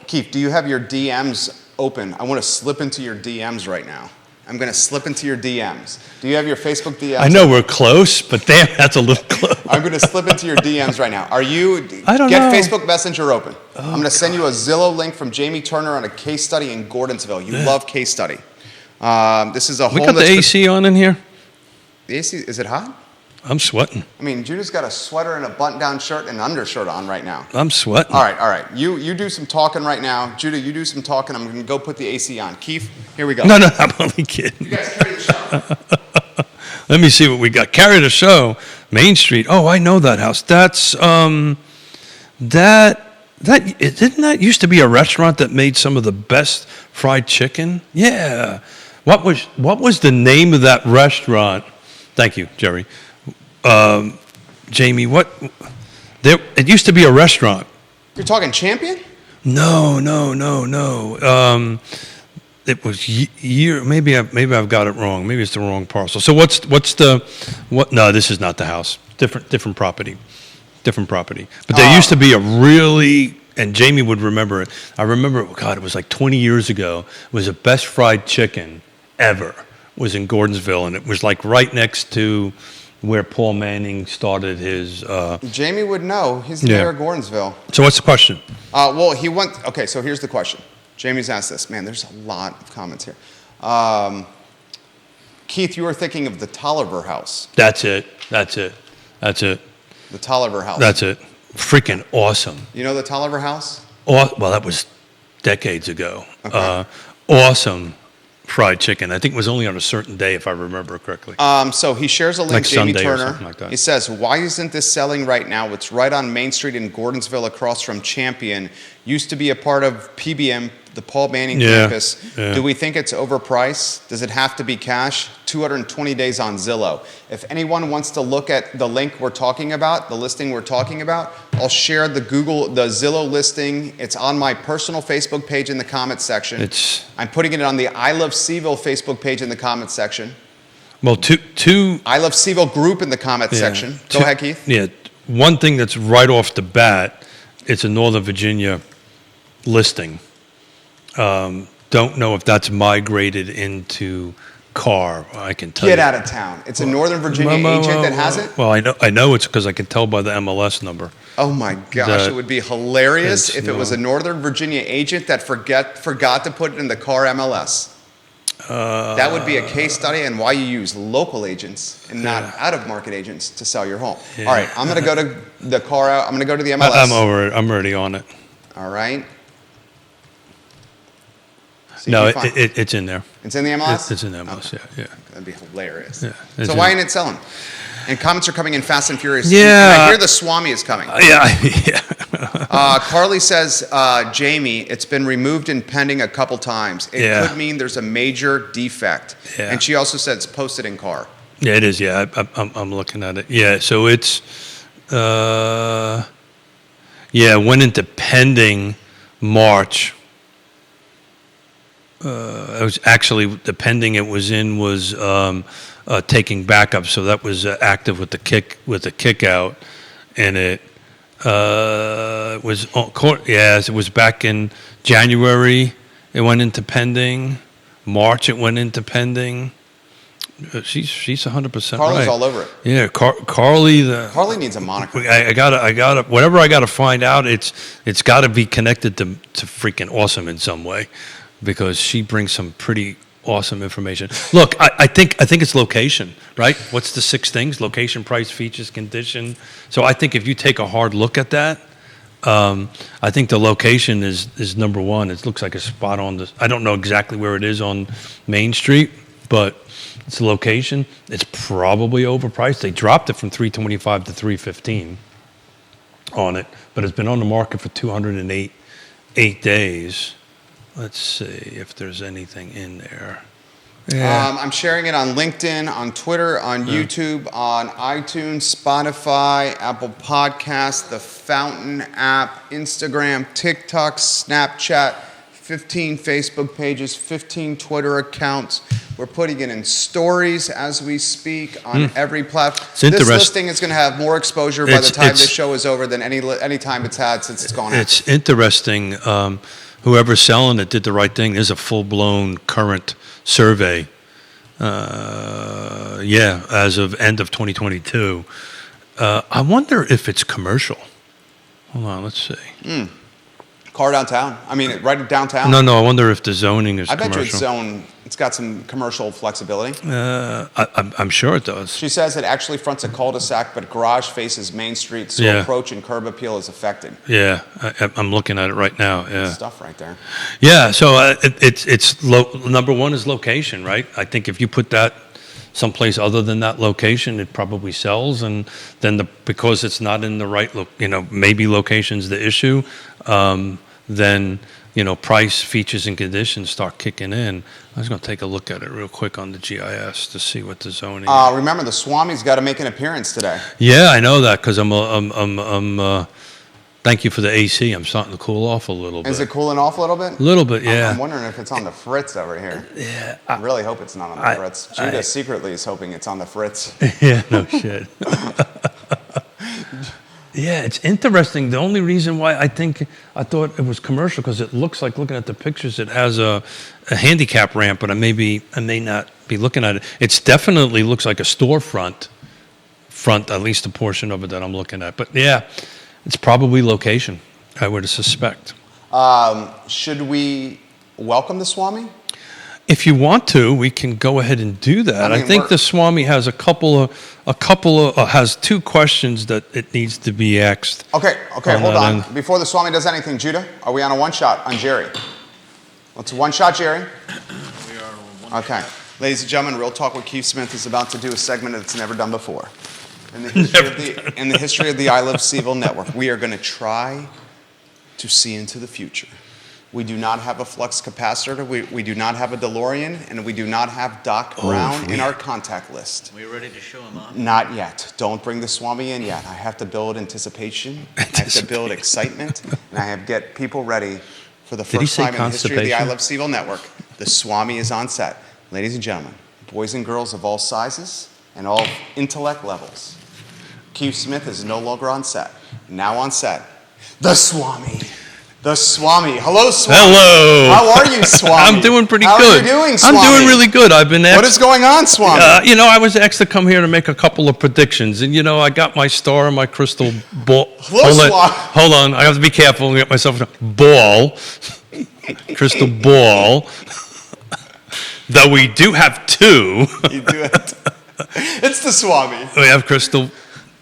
Keith, do you have your DMs open? I want to slip into your DMs right now. I'm going to slip into your DMs. Do you have your Facebook DMs? I know we're close, but damn, that's a little close. I'm going to slip into your DMs right now. I don't Get know. Facebook Messenger open. I'm going to send you a Zillow link from Jamie Turner on a case study in Gordonsville. You love case study. This is a We home got the AC on in here? The AC, is it hot? I'm sweating. I mean, Judah's got a sweater and a button-down shirt and an undershirt on right now. I'm sweating. All right. You do some talking right now. Judah, you do some talking. I'm going to go put the AC on. Keith, here we go. No, I'm only kidding. You guys carry the show. Let me see what we got. Carry the show. Main Street. Oh, I know that house. That's, didn't that used to be a restaurant that made some of the best fried chicken? Yeah. What was the name of that restaurant? Thank you, Jerry. Jamie, it used to be a restaurant. You're talking Champion? No. It was maybe I've got it wrong. Maybe it's the wrong parcel. So no, this is not the house. Different property. But there used to be a really, and Jamie would remember it. I remember, God, it was like 20 years ago. It was the best fried chicken ever. It was in Gordonsville, and it was like right next to where Paul Manning started his... Jamie would know. He's the mayor of Gordonsville. So what's the question? Okay, so here's the question. Jamie's asked this. Man, there's a lot of comments here. Keith, you were thinking of the Tolliver House. That's it. The Tolliver House. That's it. Freaking awesome. You know the Tolliver House? Well, that was decades ago. Okay. Awesome fried chicken. I think it was only on a certain day, if I remember correctly. So he shares a link, Like Jamie Sunday or Turner. something like that. He says, why isn't this selling right now? It's right on Main Street in Gordonsville across from Champion. Used to be a part of PBM, the Paul Manning campus. Do we think it's overpriced? Does it have to be cash? 220 days on Zillow. If anyone wants to look at the link we're talking about, the listing we're talking about, I'll share the Zillow listing. It's on my personal Facebook page in the comments section. I'm putting it on the I Love CVille Facebook page in the comments section. Well, two I Love CVille group in the comments section. Go ahead, Keith. Yeah, one thing that's right off the bat, it's a Northern Virginia listing. Don't know if that's migrated into Carr. I can tell Get you. out of town. It's a Northern Virginia agent that has it? Well, I know it's because I can tell by the MLS number. Oh my gosh, it would be hilarious if it was a Northern Virginia agent that forgot to put it in the Carr MLS. That would be a case study on why you use local agents and not out-of-market agents to sell your home. Yeah. All right, I'm going to go to the Carr. I'm going to go to the MLS. I'm over it. I'm already on it. All right. No, it's in there. It's in the MLS? It's in the MLS, okay. yeah. That'd be hilarious. Yeah, so why ain't it selling? And comments are coming in fast and furious. Yeah. And I hear the Swami is coming. Yeah. Carly says, Jamie, it's been removed and pending a couple times. It could mean there's a major defect. Yeah. And she also said it's posted in Carr. Yeah, it is. Yeah, I'm looking at it. Yeah, so it's, it went into pending March. It was actually the pending it was in was taking backup, so that was active with the kick out, and it was on court. Yes, it was back in January. It went into pending. March it went into pending. She's 100% Carly's right. all over it. Yeah, Carly. Carly needs a moniker. I gotta. Whatever I gotta find out, it's got to be connected to freaking awesome in some way, because she brings some pretty awesome information. Look, I think it's location, right? What's the 6 things? Location, price, features, condition. So I think if you take a hard look at that, I think the location is number one. It looks like a spot on the. I don't know exactly where it is on Main Street, but it's the location. It's probably overpriced. They dropped it from $325 to $315 on it, but it's been on the market for 208 days. Let's see if there's anything in there. Yeah. I'm sharing it on LinkedIn, on Twitter, on YouTube, on iTunes, Spotify, Apple Podcasts, the Fountain app, Instagram, TikTok, Snapchat, 15 Facebook pages, 15 Twitter accounts. We're putting it in stories as we speak on every platform. This listing is going to have more exposure by the time this show is over than any time it's had since it's gone out. It's interesting. Whoever's selling it did the right thing. There's a full-blown current survey, as of end of 2022. I wonder if it's commercial. Hold on, let's see. Carr downtown. I mean, right downtown. No, I wonder if the zoning is commercial. I bet you it's got some commercial flexibility. I'm sure it does. She says it actually fronts a cul-de-sac, but garage faces Main Street, so approach and curb appeal is affected. Yeah, I'm looking at it right now. Yeah, good stuff right there. Yeah, so it's number one is location, right? I think if you put that someplace other than that location, it probably sells, and then because it's not in the right maybe location's the issue. Then price, features, and conditions start kicking in. I was going to take a look at it real quick on the GIS to see what the zoning. Remember, the Swami's got to make an appearance today. Yeah, I know that because thank you for the AC. I'm starting to cool off a little bit. Is it cooling off a little bit? A little bit, yeah. I'm wondering if it's on the fritz over here. Yeah. I really hope it's not on the fritz. Judah secretly is hoping it's on the fritz. Yeah, no shit. Yeah, it's interesting. The only reason why I thought it was commercial because it looks like, looking at the pictures, it has a handicap ramp, but I may not be looking at it. It's definitely looks like a storefront, at least a portion of it that I'm looking at. But yeah, it's probably location, I would suspect. Should we welcome the Swami? If you want to, we can go ahead and do that. I think the Swami has has 2 questions that it needs to be asked. Okay, hold on. Before the Swami does anything, Judah, are we on a one-shot on Jerry? Let's one-shot Jerry. We are one. Okay. Ladies and gentlemen, Real Talk with Keith Smith is about to do a segment that's never done before. In the history of the I Love CVille Network, we are going to try to see into the future We do not have a flux capacitor. We do not have a DeLorean, and we do not have Doc Brown in our contact list. Are we ready to show him off? Not yet. Don't bring the Swami in yet. I have to build anticipation. I have to build excitement, and I have to get people ready for the first time in the history of the I Love CVille Network. The Swami is on set. Ladies and gentlemen, boys and girls of all sizes and all intellect levels. Keith Smith is no longer on set. Now on set, the Swami. The Swami. Hello, Swami. Hello. How are you, Swami? I'm doing pretty How good. How are you doing, Swami? I'm doing really good. I've been asked. What is going on, Swami? I was asked to come here to make a couple of predictions, and I got my star and my crystal ball. Hold on, I have to be careful and get myself a ball, crystal ball. Though we do have two. You do it. It's the Swami. We have crystal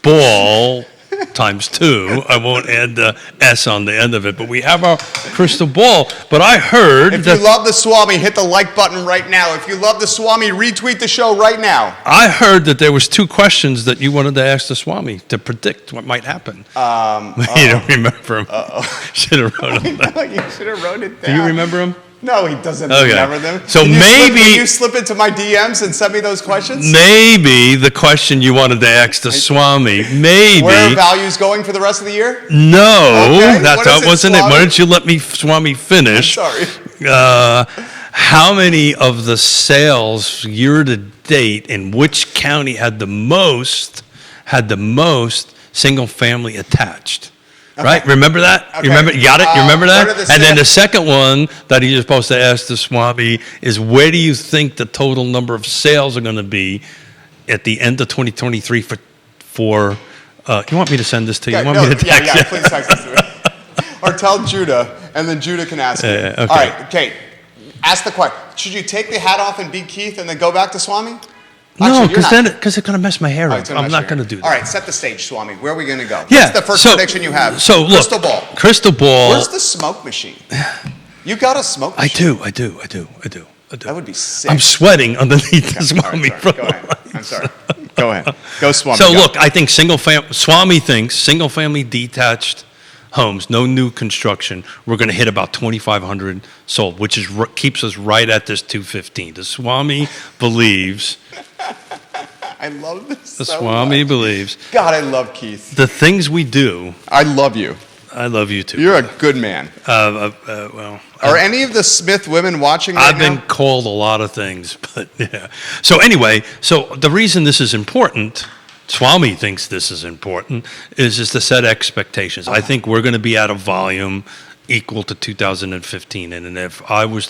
ball times 2. I won't add the S on the end of it, but we have our crystal ball. But I heard if you love the Swami, hit the like button right now. If you love the Swami, retweet the show right now. I heard that there was 2 questions that you wanted to ask the Swami to predict what might happen. You don't remember them. Should have wrote them down. You should have wrote it down. Do you remember them? No, he doesn't remember them. So can maybe you slip into my DMs and send me those questions? Maybe the question you wanted to ask the Swami. Maybe. Where are values going for the rest of the year? No, okay. that wasn't Swami? it. Why don't you let me Swami finish? I'm sorry. How many of the sales year to date in which county had the most single family attached? Okay. Right? Remember that? Okay. You remember? You got it? You remember that? And then the second one that you're supposed to ask the Swami is, where do you think the total number of sales are going to be at the end of 2023 for you want me to send this to you? You want me to text you? Please text this to me. Or tell Judah, and then Judah can ask me. Okay. All right, Kate, ask the question. Should you take the hat off and be Keith and then go back to Swami? No, because it's going to mess my hair up. I'm not going to do that. All right, set the stage, Swami. Where are we going to go? Yeah. What's the first prediction you have? So look, crystal ball. Crystal ball. Where's the smoke machine? You got a smoke machine. I do. That would be sick. I'm sweating underneath the Swami. Go ahead. I'm sorry. Go ahead. Go, Swami. So look, I think Swami thinks single family detached homes, no new construction, we're going to hit about 2,500 sold, which keeps us right at this 215. The Swami believes. I love this. The Swami believes. God, I love Keith. The things we do. I love you. I love you too. You're a good man. Are any of the Smith women watching right I've been called a lot of things, but yeah. So anyway, the reason this is important, Swami thinks this is important, is to set expectations. I think we're going to be at a volume equal to 2015, and if I was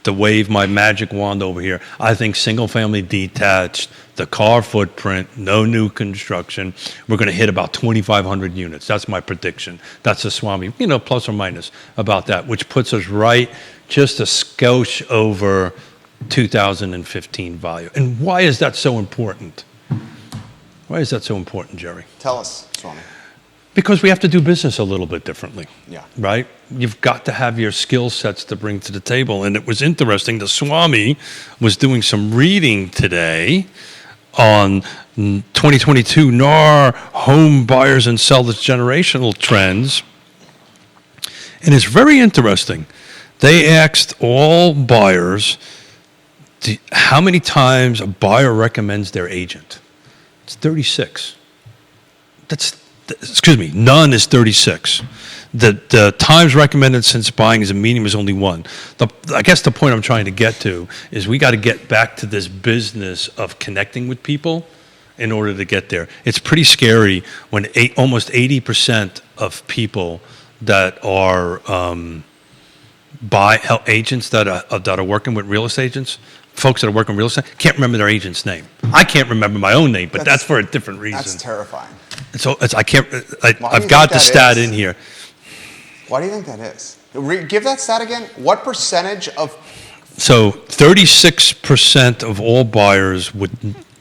to wave my magic wand over here, I think single-family detached, the car footprint, no new construction, we're going to hit about 2,500 units. That's my prediction. That's a Swami, plus or minus about that, which puts us right just a skosh over 2015 volume. And why is that so important? Why is that so important, Jerry? Tell us, Swami. Because we have to do business a little bit differently. Yeah. Right? You've got to have your skill sets to bring to the table. And it was interesting. The Swami was doing some reading today on 2022 NAR home buyers and sellers generational trends. And it's very interesting. They asked all buyers how many times a buyer recommends their agent. It's 36. None is 36. The times recommended since buying as a medium is only 1. I guess the point I'm trying to get to is we got to get back to this business of connecting with people in order to get there. It's pretty scary when almost 80% of people that are agents that are working with real estate agents, folks that are working real estate, can't remember their agent's name. I can't remember my own name, but that's for a different reason. That's terrifying. So I've got the stat in here. Why do you think that is? Give that stat again. What percentage of... So 36% of all buyers would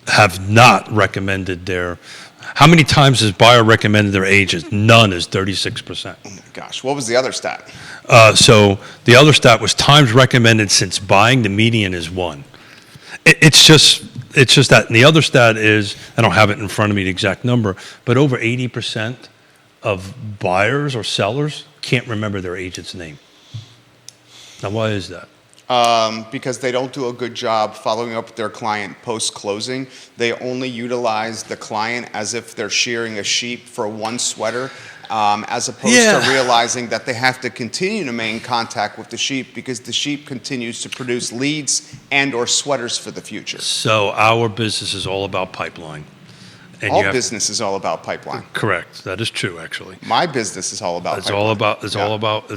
have not recommended their... How many times has buyer recommended their agent? None is 36%. Oh my gosh. What was the other stat? So the other stat was times recommended since buying. The median is 1. It's just that. And the other stat is, I don't have it in front of me, the exact number, but over 80% of buyers or sellers can't remember their agent's name. Now, why is that? Because they don't do a good job following up with their client post-closing. They only utilize the client as if they're shearing a sheep for one sweater, as opposed to realizing that they have to continue to maintain contact with the sheep because the sheep continues to produce leads and or sweaters for the future. So our business is all about pipeline. And All business is all about pipeline. Correct. That is true, actually. My business is all about It's pipeline.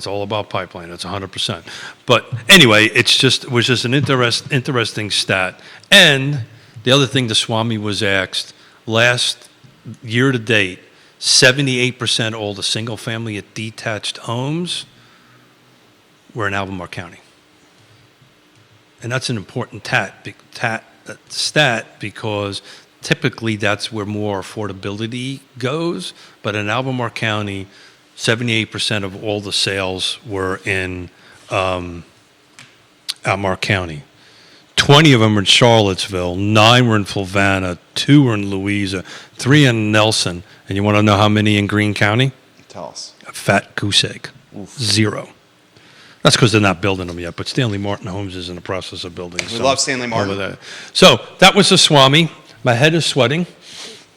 all about pipeline. It's 100%. But anyway, it was just an interesting stat. And the other thing the Swami was asked, last year to date, 78% all the single family detached homes were in Albemarle County. And that's an important stat because typically, that's where more affordability goes. But in Albemarle County, 78% of all the sales were in Albemarle County. 20 of them were in Charlottesville, 9 were in Fluvanna, 2 were in Louisa, 3 in Nelson. And you want to know how many in Greene County? Tell us. A fat goose egg. 0. That's because they're not building them yet. But Stanley Martin Homes is in the process of building. We love Stanley Martin. So that was the Swami. My head is sweating.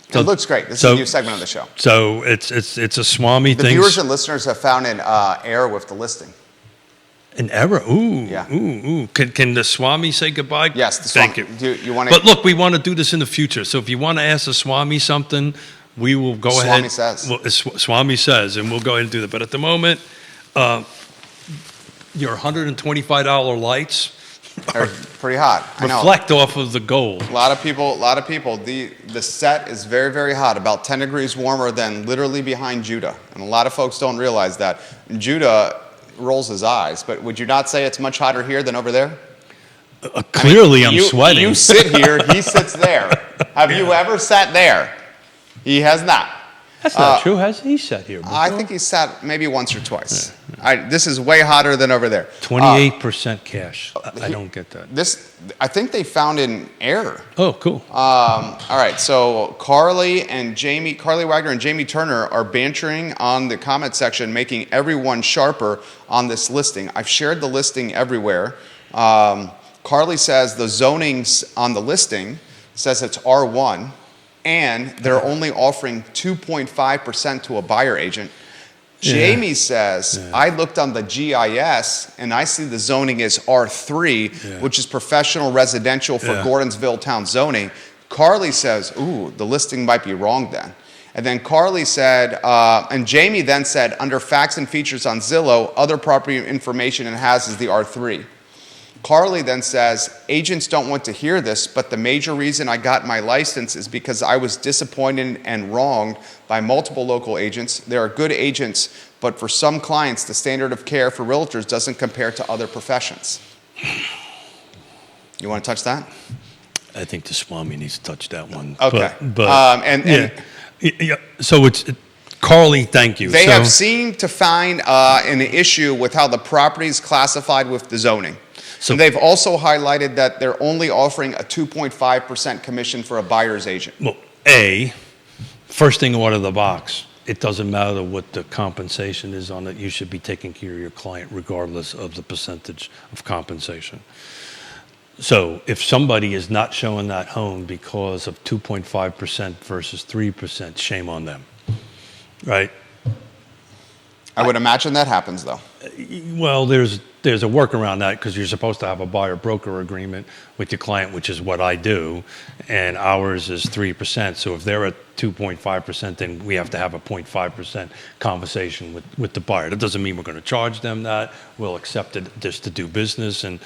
It looks great. This is a new segment of the show. So it's a Swami thing. The viewers and listeners have found an error with the listing. An error? Ooh. Yeah. Ooh. Can the Swami say goodbye? Yes, the Swami. Thank you. Do you want to? But look, we want to do this in the future. So if you want to ask the Swami something, we will go ahead. Swami says. Well, Swami says, and we'll go ahead and do that. But at the moment, your $125 lights are pretty hot. I know. Reflect off of the gold. A lot of people. The set is very, very hot, about 10 degrees warmer than literally behind Judah. And a lot of folks don't realize that. Judah rolls his eyes, but would you not say it's much hotter here than over there? Clearly, I'm sweating. You sit here, he sits there. Have you ever sat there? He has not. That's not true. Has he sat here before? I think he sat maybe once or twice. This is way hotter than over there. 28% cash. I don't get that. I think they found an error. Oh, cool. All right, so Carly Wagner and Jamie Turner are bantering on the comment section, making everyone sharper on this listing. I've shared the listing everywhere. Carly says the zonings on the listing says it's R1, and they're only offering 2.5% to a buyer agent. Jamie says, I looked on the GIS, and I see the zoning is R3, which is professional residential for Gordonsville Town zoning. Carly says, ooh, the listing might be wrong then. And then Carly said, and Jamie then said, under facts and features on Zillow, other property information it has is the R3. Carly then says, agents don't want to hear this, but the major reason I got my license is because I was disappointed and wronged by multiple local agents. There are good agents, but for some clients, the standard of care for realtors doesn't compare to other professions. You want to touch that? I think the Swami needs to touch that one. Okay. So it's Carly, thank you. They have seemed to find an issue with how the property is classified with the zoning. So they've also highlighted that they're only offering a 2.5% commission for a buyer's agent. Well, first thing out of the box, it doesn't matter what the compensation is on it. You should be taking care of your client regardless of the percentage of compensation. So if somebody is not showing that home because of 2.5% versus 3%, shame on them, right? I would imagine that happens, though. Well, there's a workaround that because you're supposed to have a buyer-broker agreement with your client, which is what I do, and ours is 3%. So if they're at 2.5%, then we have to have a 0.5% conversation with the buyer. That doesn't mean we're going to charge them that. We'll accept it just to do business and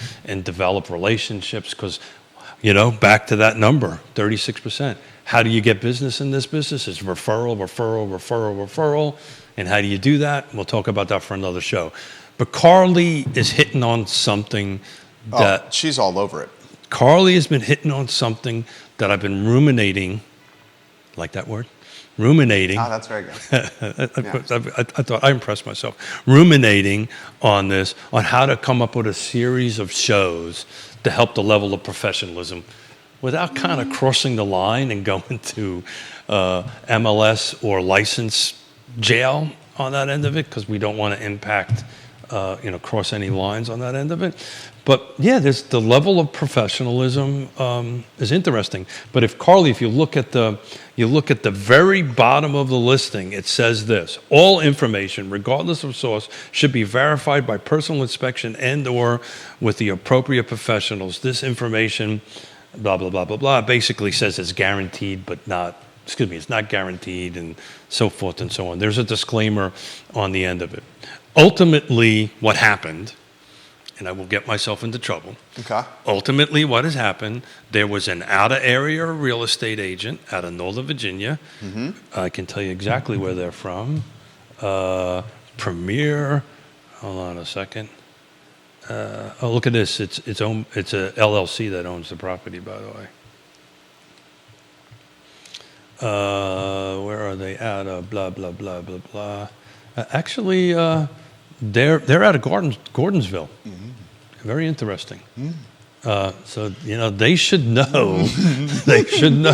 develop relationships because, back to that number, 36%. How do you get business in this business? It's referral, referral, referral, referral. And how do you do that? We'll talk about that for another show. But Carly is hitting on something that... she's all over it. Carly has been hitting on something that I've been ruminating. Like that word? Ruminating. Oh, that's very good. I thought I impressed myself. Ruminating on this, on how to come up with a series of shows to help the level of professionalism without kind of crossing the line and going to MLS or license jail on that end of it, because we don't want to impact cross any lines on that end of it. But yeah, there's the level of professionalism is interesting. But if you look at the very bottom of the listing, it says this: all information, regardless of source, should be verified by personal inspection and/or with the appropriate professionals. This information, blah blah blah blah blah, basically says it's guaranteed, but not. It's not guaranteed, and so forth and so on. There's a disclaimer on the end of it. Ultimately, what happened, and I will get myself into trouble. Okay. Ultimately, what has happened, there was an out-of-area real estate agent out of Northern Virginia. Mm-hmm. I can tell you exactly where they're from. Premier, hold on a second. Look at this. It's a LLC that owns the property, by the way. Where are they out of? Blah, blah, blah, blah, blah. Actually, they're out of Gordonsville. Mm-hmm. Very interesting. Mm. So, they should know. They should know.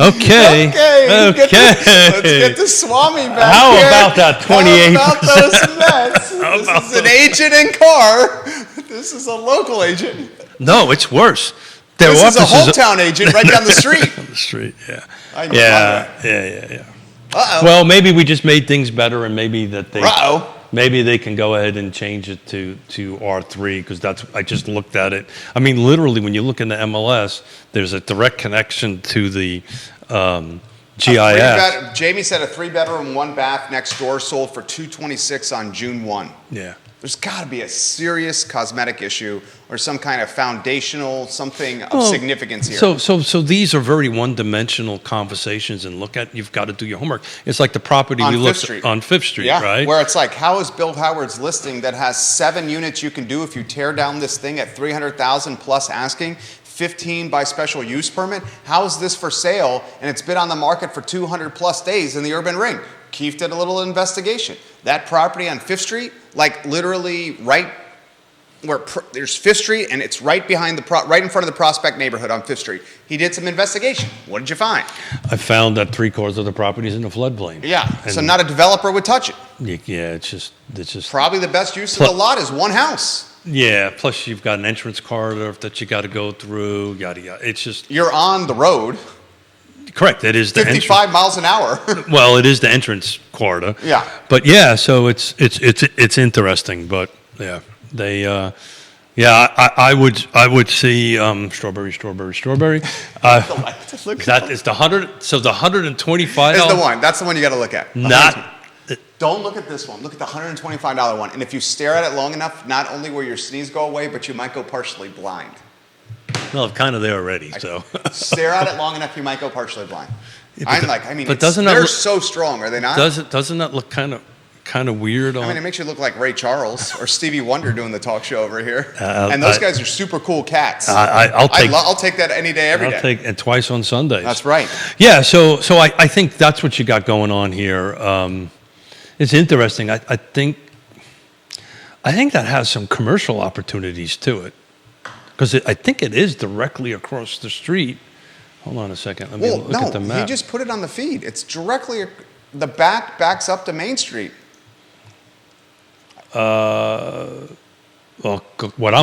Okay. Let's get the Swami back How here. about that 28%? How about those Mets? This is an agent in car. This is a local agent. No, it's worse. This is a hometown agent right down the street. On the street, yeah. I know. Yeah. Uh-oh. Well, maybe we just made things better, and maybe that they Uh-oh. maybe they can go ahead and change it to R3, because I just looked at it. I mean, literally, when you look in the MLS, there's a direct connection to the GIS. Jamie said a 3-bedroom, 1-bath next door sold for $226 on June 1. Yeah. There's got to be a serious cosmetic issue or some kind of foundational something of significance here. So these are very one-dimensional conversations, and you've got to do your homework. It's like the property we looked at on Fifth Street, right? Where it's like, how is Bill Howard's listing that has 7 units you can do if you tear down this thing at $300,000 plus asking, 15 by special use permit? How is this for sale and it's been on the market for 200 plus days in the urban ring? Keith did a little investigation. That property on Fifth Street, like literally right where there's Fifth Street, and it's right behind right in front of the Prospect neighborhood on Fifth Street. He did some investigation. What did you find? I found that 3/4 of the property is in the floodplain. Yeah, so not a developer would touch it. Yeah, it's just probably the best use of the lot is one house. Yeah, plus you've got an entrance corridor that you got to go through. Yada yada. It's just you're on the road. Correct. It is the 55 miles an hour. Well, it is the entrance corridor. Yeah. But yeah, so it's interesting. But yeah, they I would see strawberry. That is the 100. So the $125 is the one. That's the one you got to look at. Not. Don't look at this one. Look at the $125 one. And if you stare at it long enough, not only will your sneeze go away, but you might go partially blind. Well, I'm kind of there already, so. Stare at it long enough, you might go partially blind. Yeah, they're so strong, are they not? Doesn't that look kind of weird? It makes you look like Ray Charles or Stevie Wonder doing the talk show over here. And those guys are super cool cats. I'll take that any day, every day. I'll take it twice on Sundays. That's right. Yeah, so I think that's what you got going on here. It's interesting. I think that has some commercial opportunities to it. Because I think it is directly across the street. Hold on a second. Let me look at the map. He just put it on the feed. It's directly, the back backs up to Main Street. Well,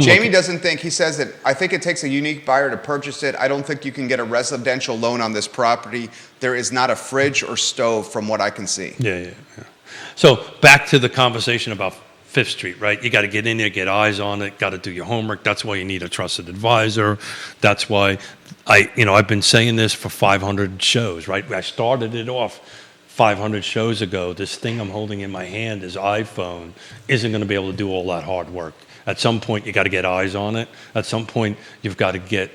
Jamie doesn't think, he says that, I think it takes a unique buyer to purchase it. I don't think you can get a residential loan on this property. There is not a fridge or stove from what I can see. Yeah. So back to the conversation about Fifth Street, right? You got to get in there, get eyes on it, got to do your homework. That's why you need a trusted advisor. That's why I've been saying this for 500 shows, right? I started it off 500 shows ago. This thing I'm holding in my hand, this iPhone, isn't going to be able to do all that hard work. At some point, you got to get eyes on it. At some point, you've got to get.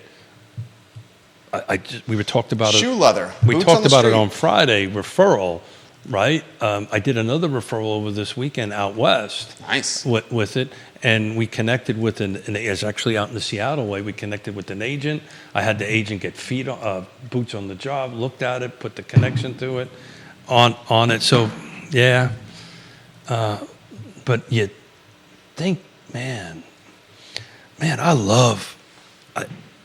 We were talked about it. Shoe leather. We talked about it on Friday. Referral. Right, I did another referral over this weekend out west. Nice. With it, and we connected with it's actually out in the Seattle way. We connected with an agent. I had the agent get boots on the job, looked at it, put the connection to it, on it. So, yeah. But you think, man, I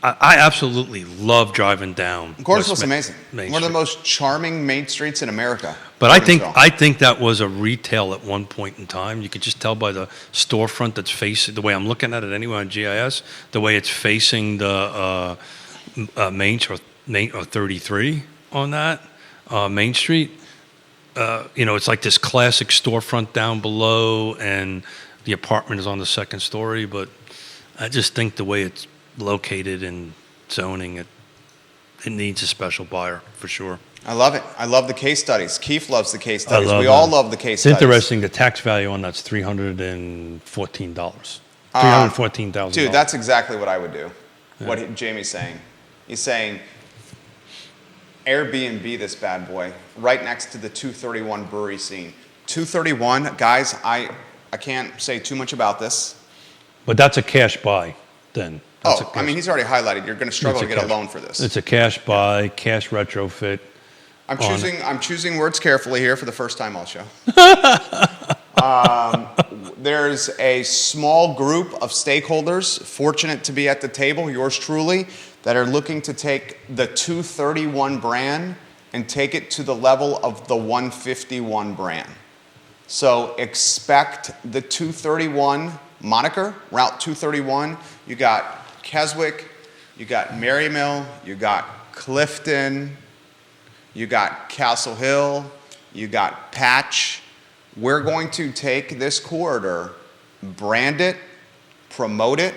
I absolutely love driving down. Gordonsville's amazing. Main One of the Street. most charming main streets in America. But Gordonsville. I think that was a retail at one point in time. You could just tell by the storefront that's facing, the way I'm looking at it anyway on GIS, the way it's facing the Main or 33 on that Main Street. It's like this classic storefront down below, and the apartment is on the second story. But I just think the way it's located and zoning, it needs a special buyer for sure. I love it. I love the case studies. Keith loves the case studies. love We them. all love the case It's studies. interesting. The tax value on that's $314. $314,000. Dude, that's exactly what I would do. What Jamie's saying. He's saying, Airbnb this bad boy right next to the 231 brewery scene. 231, guys, I can't say too much about this. But that's a cash buy then. That's a cash- he's already highlighted. You're going to struggle to It's a get a cash- loan for this. It's a cash buy, cash retrofit. I'm choosing words carefully here for the first time all show. There's a small group of stakeholders fortunate to be at the table, yours truly, that are looking to take the 231 brand and take it to the level of the 151 brand. So expect the 231 moniker, Route 231. You got Keswick, you got Marymill, you got Clifton, you got Castle Hill, you got Patch. We're going to take this corridor, brand it, promote it,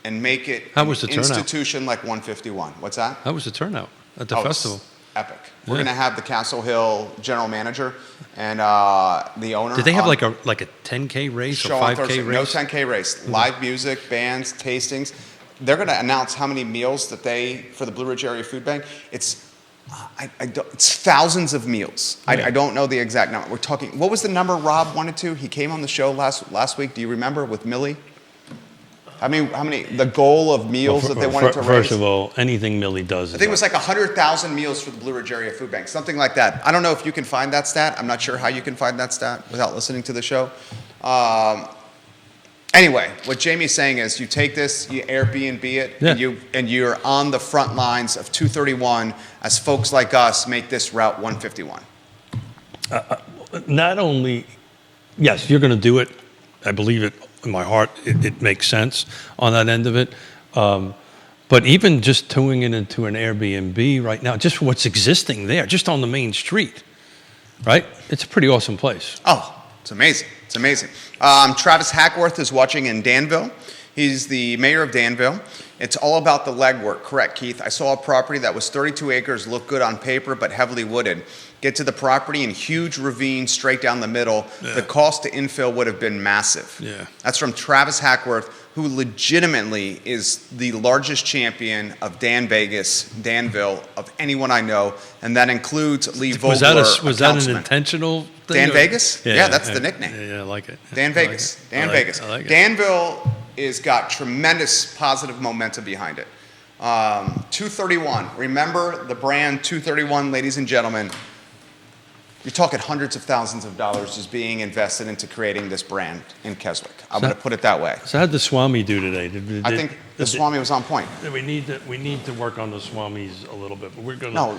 and make it How was the an turnout? institution like 151. What's that? How was the turnout at the Oh, it's festival? Epic. We're Yeah. going to have the Castle Hill general manager and the owner. Did they have on like a 10K race or show on 5K Thursday. race? No 10K race. Live music, bands, tastings. They're going to announce how many meals that for the Blue Ridge Area Food Bank. It's thousands of meals. Yeah. I don't know the exact number. We're talking. What was the number Rob wanted to? He came on the show last week. Do you remember with Millie? How many? The goal of meals that they wanted to raise. First of all, anything Millie does. I think it was like 100,000 meals for the Blue Ridge Area Food Bank, something like that. I don't know if you can find that stat. I'm not sure how you can find that stat without listening to the show. Anyway, what Jamie's saying is you take this, you Airbnb it, Yeah. and you're on the front lines of 231 as folks like us make this Route 151. Not only, yes, you're going to do it. I believe it in my heart. It makes sense on that end of it. But even just turning it into an Airbnb right now, just what's existing there, just on the main street, right? It's a pretty awesome place. Oh, it's amazing. It's amazing. Travis Hackworth is watching in Danville. He's the mayor of Danville. It's all about the legwork. Correct, Keith. I saw a property that was 32 acres, looked good on paper, but heavily wooded. Get to the property and huge ravine straight down the middle. Yeah. The cost to infill would have been massive. Yeah. That's from Travis Hackworth, who legitimately is the largest champion of Danville, of anyone I know, and that includes Lee Vogler, Was that an councilman. intentional thing? Dan or- Vegas? Yeah, that's the nickname. Yeah, I like it. Dan Vegas. Dan Vegas. I like it. Danville is got tremendous positive momentum behind it. 231. Remember the brand 231, ladies and gentlemen. You're talking hundreds of thousands of dollars just being invested into creating this brand in Keswick. I'm going to put it that way. So how did the Swami do today? I think the Swami was on point. We need to work on the Swamis a little bit, but we're gonna. No,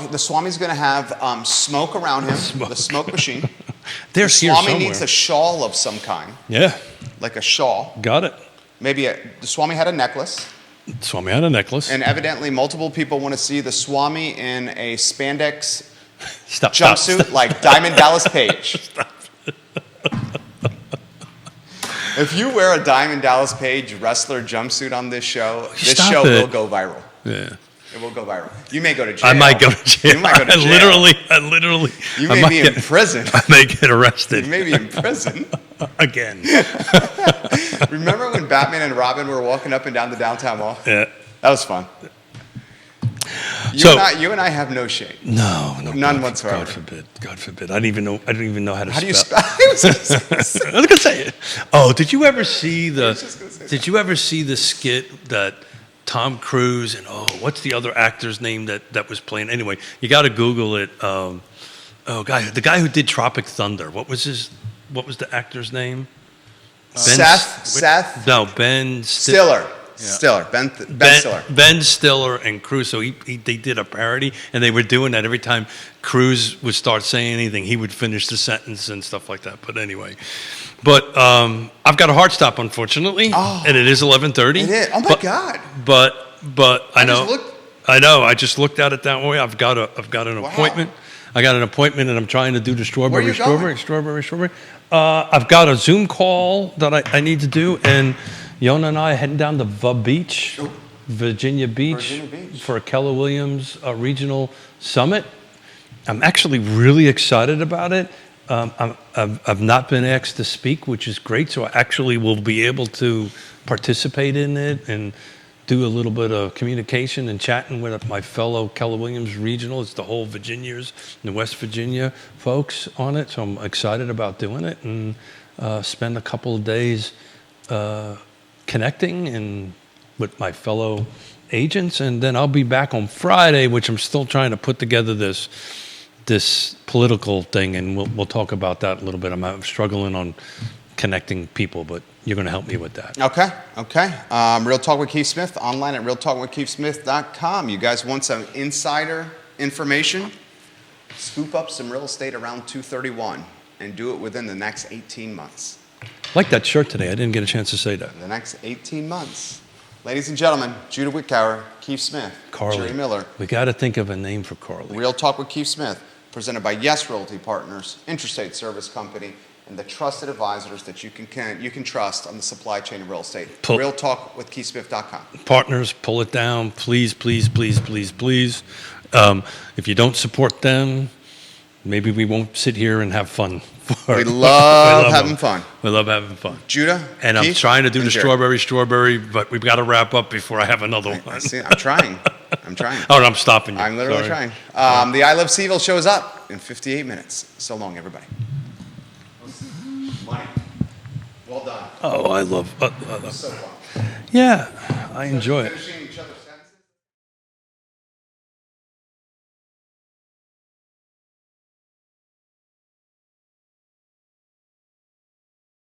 the Swami's going to have smoke around him, the smoke machine. They're The here Swami somewhere. needs a shawl of some kind, Yeah, like a shawl. got it. Maybe the Swami had a necklace. Swami had a necklace. And evidently, multiple people want to see the Swami in a spandex Stop. jumpsuit like Diamond Dallas Page. If you wear a Diamond Dallas Page wrestler jumpsuit on this show, this Stop show it. will go viral. Yeah. It will go viral. You may go to jail. I might go to jail. You might go to jail. I literally. You I may might be in prison. I may get arrested. You may be in prison. Again. Remember when Batman and Robin were walking up and down the downtown mall? Yeah. That was fun. So- You and I have no shame. No. None whatsoever. God forbid. I don't even know how to How do you spell. spell? I was just I was gonna say it. Oh, did you ever see just gonna say Did you ever see the skit that Tom Cruise and what's the other actor's name that was playing? Anyway, you got to Google it. The guy who did Tropic Thunder. What was the actor's name? Seth. No, Ben Stiller. Stiller, Ben Stiller. Ben Stiller and Cruz. So they did a parody, and they were doing that every time Cruz would start saying anything, he would finish the sentence and stuff like that. But anyway, I've got a hard stop, unfortunately, and it is 11:30. It is. Oh my God. But I know. Just looked. I know. I just looked at it that way. I've got an appointment. I got an appointment, and I'm trying to do the strawberry. I've got a Zoom call that I need to do, and Yonna and I are heading down to the beach, Virginia Beach, for a Keller Williams regional summit. I'm actually really excited about it. I've not been asked to speak, which is great, so I actually will be able to participate in it and do a little bit of communication and chatting with my fellow Keller Williams regional. It's the whole Virginias and the West Virginia folks on it, so I'm excited about doing it and spend a couple of days connecting and with my fellow agents, and then I'll be back on Friday, which I'm still trying to put together this political thing, and we'll talk about that a little bit. I'm struggling on connecting people, but you're going to help me with that. Okay. Real Talk with Keith Smith, online at realtalkwithkeithsmith.com. You guys want some insider information? Scoop up some real estate around 231 and do it within the next 18 months. I like that shirt today. I didn't get a chance to say that. The next 18 months. Ladies and gentlemen, Judah Wickower, Keith Smith, Carly. Jerry Miller. We got to think of a name for Carly. Real Talk with Keith Smith, presented by Yes Realty Partners, Intrastate Service Company, and the trusted advisors that you can trust on the supply chain of real estate. RealTalkWithKeithSmith.com. Partners, pull it down, please, please, please, please, please. If you don't support them, maybe we won't sit here and have fun. We love having fun. We love having fun. Judah, and Keith, I'm trying to do the Jerry. strawberry, but we've got to wrap up before I have another one. I'm trying. Oh, I'm stopping you. I'm literally Sorry. trying. The I Love CVille show is up in 58 minutes. So long, everybody. Money. Well done. Oh, I love So fun. yeah, I enjoy it. Finishing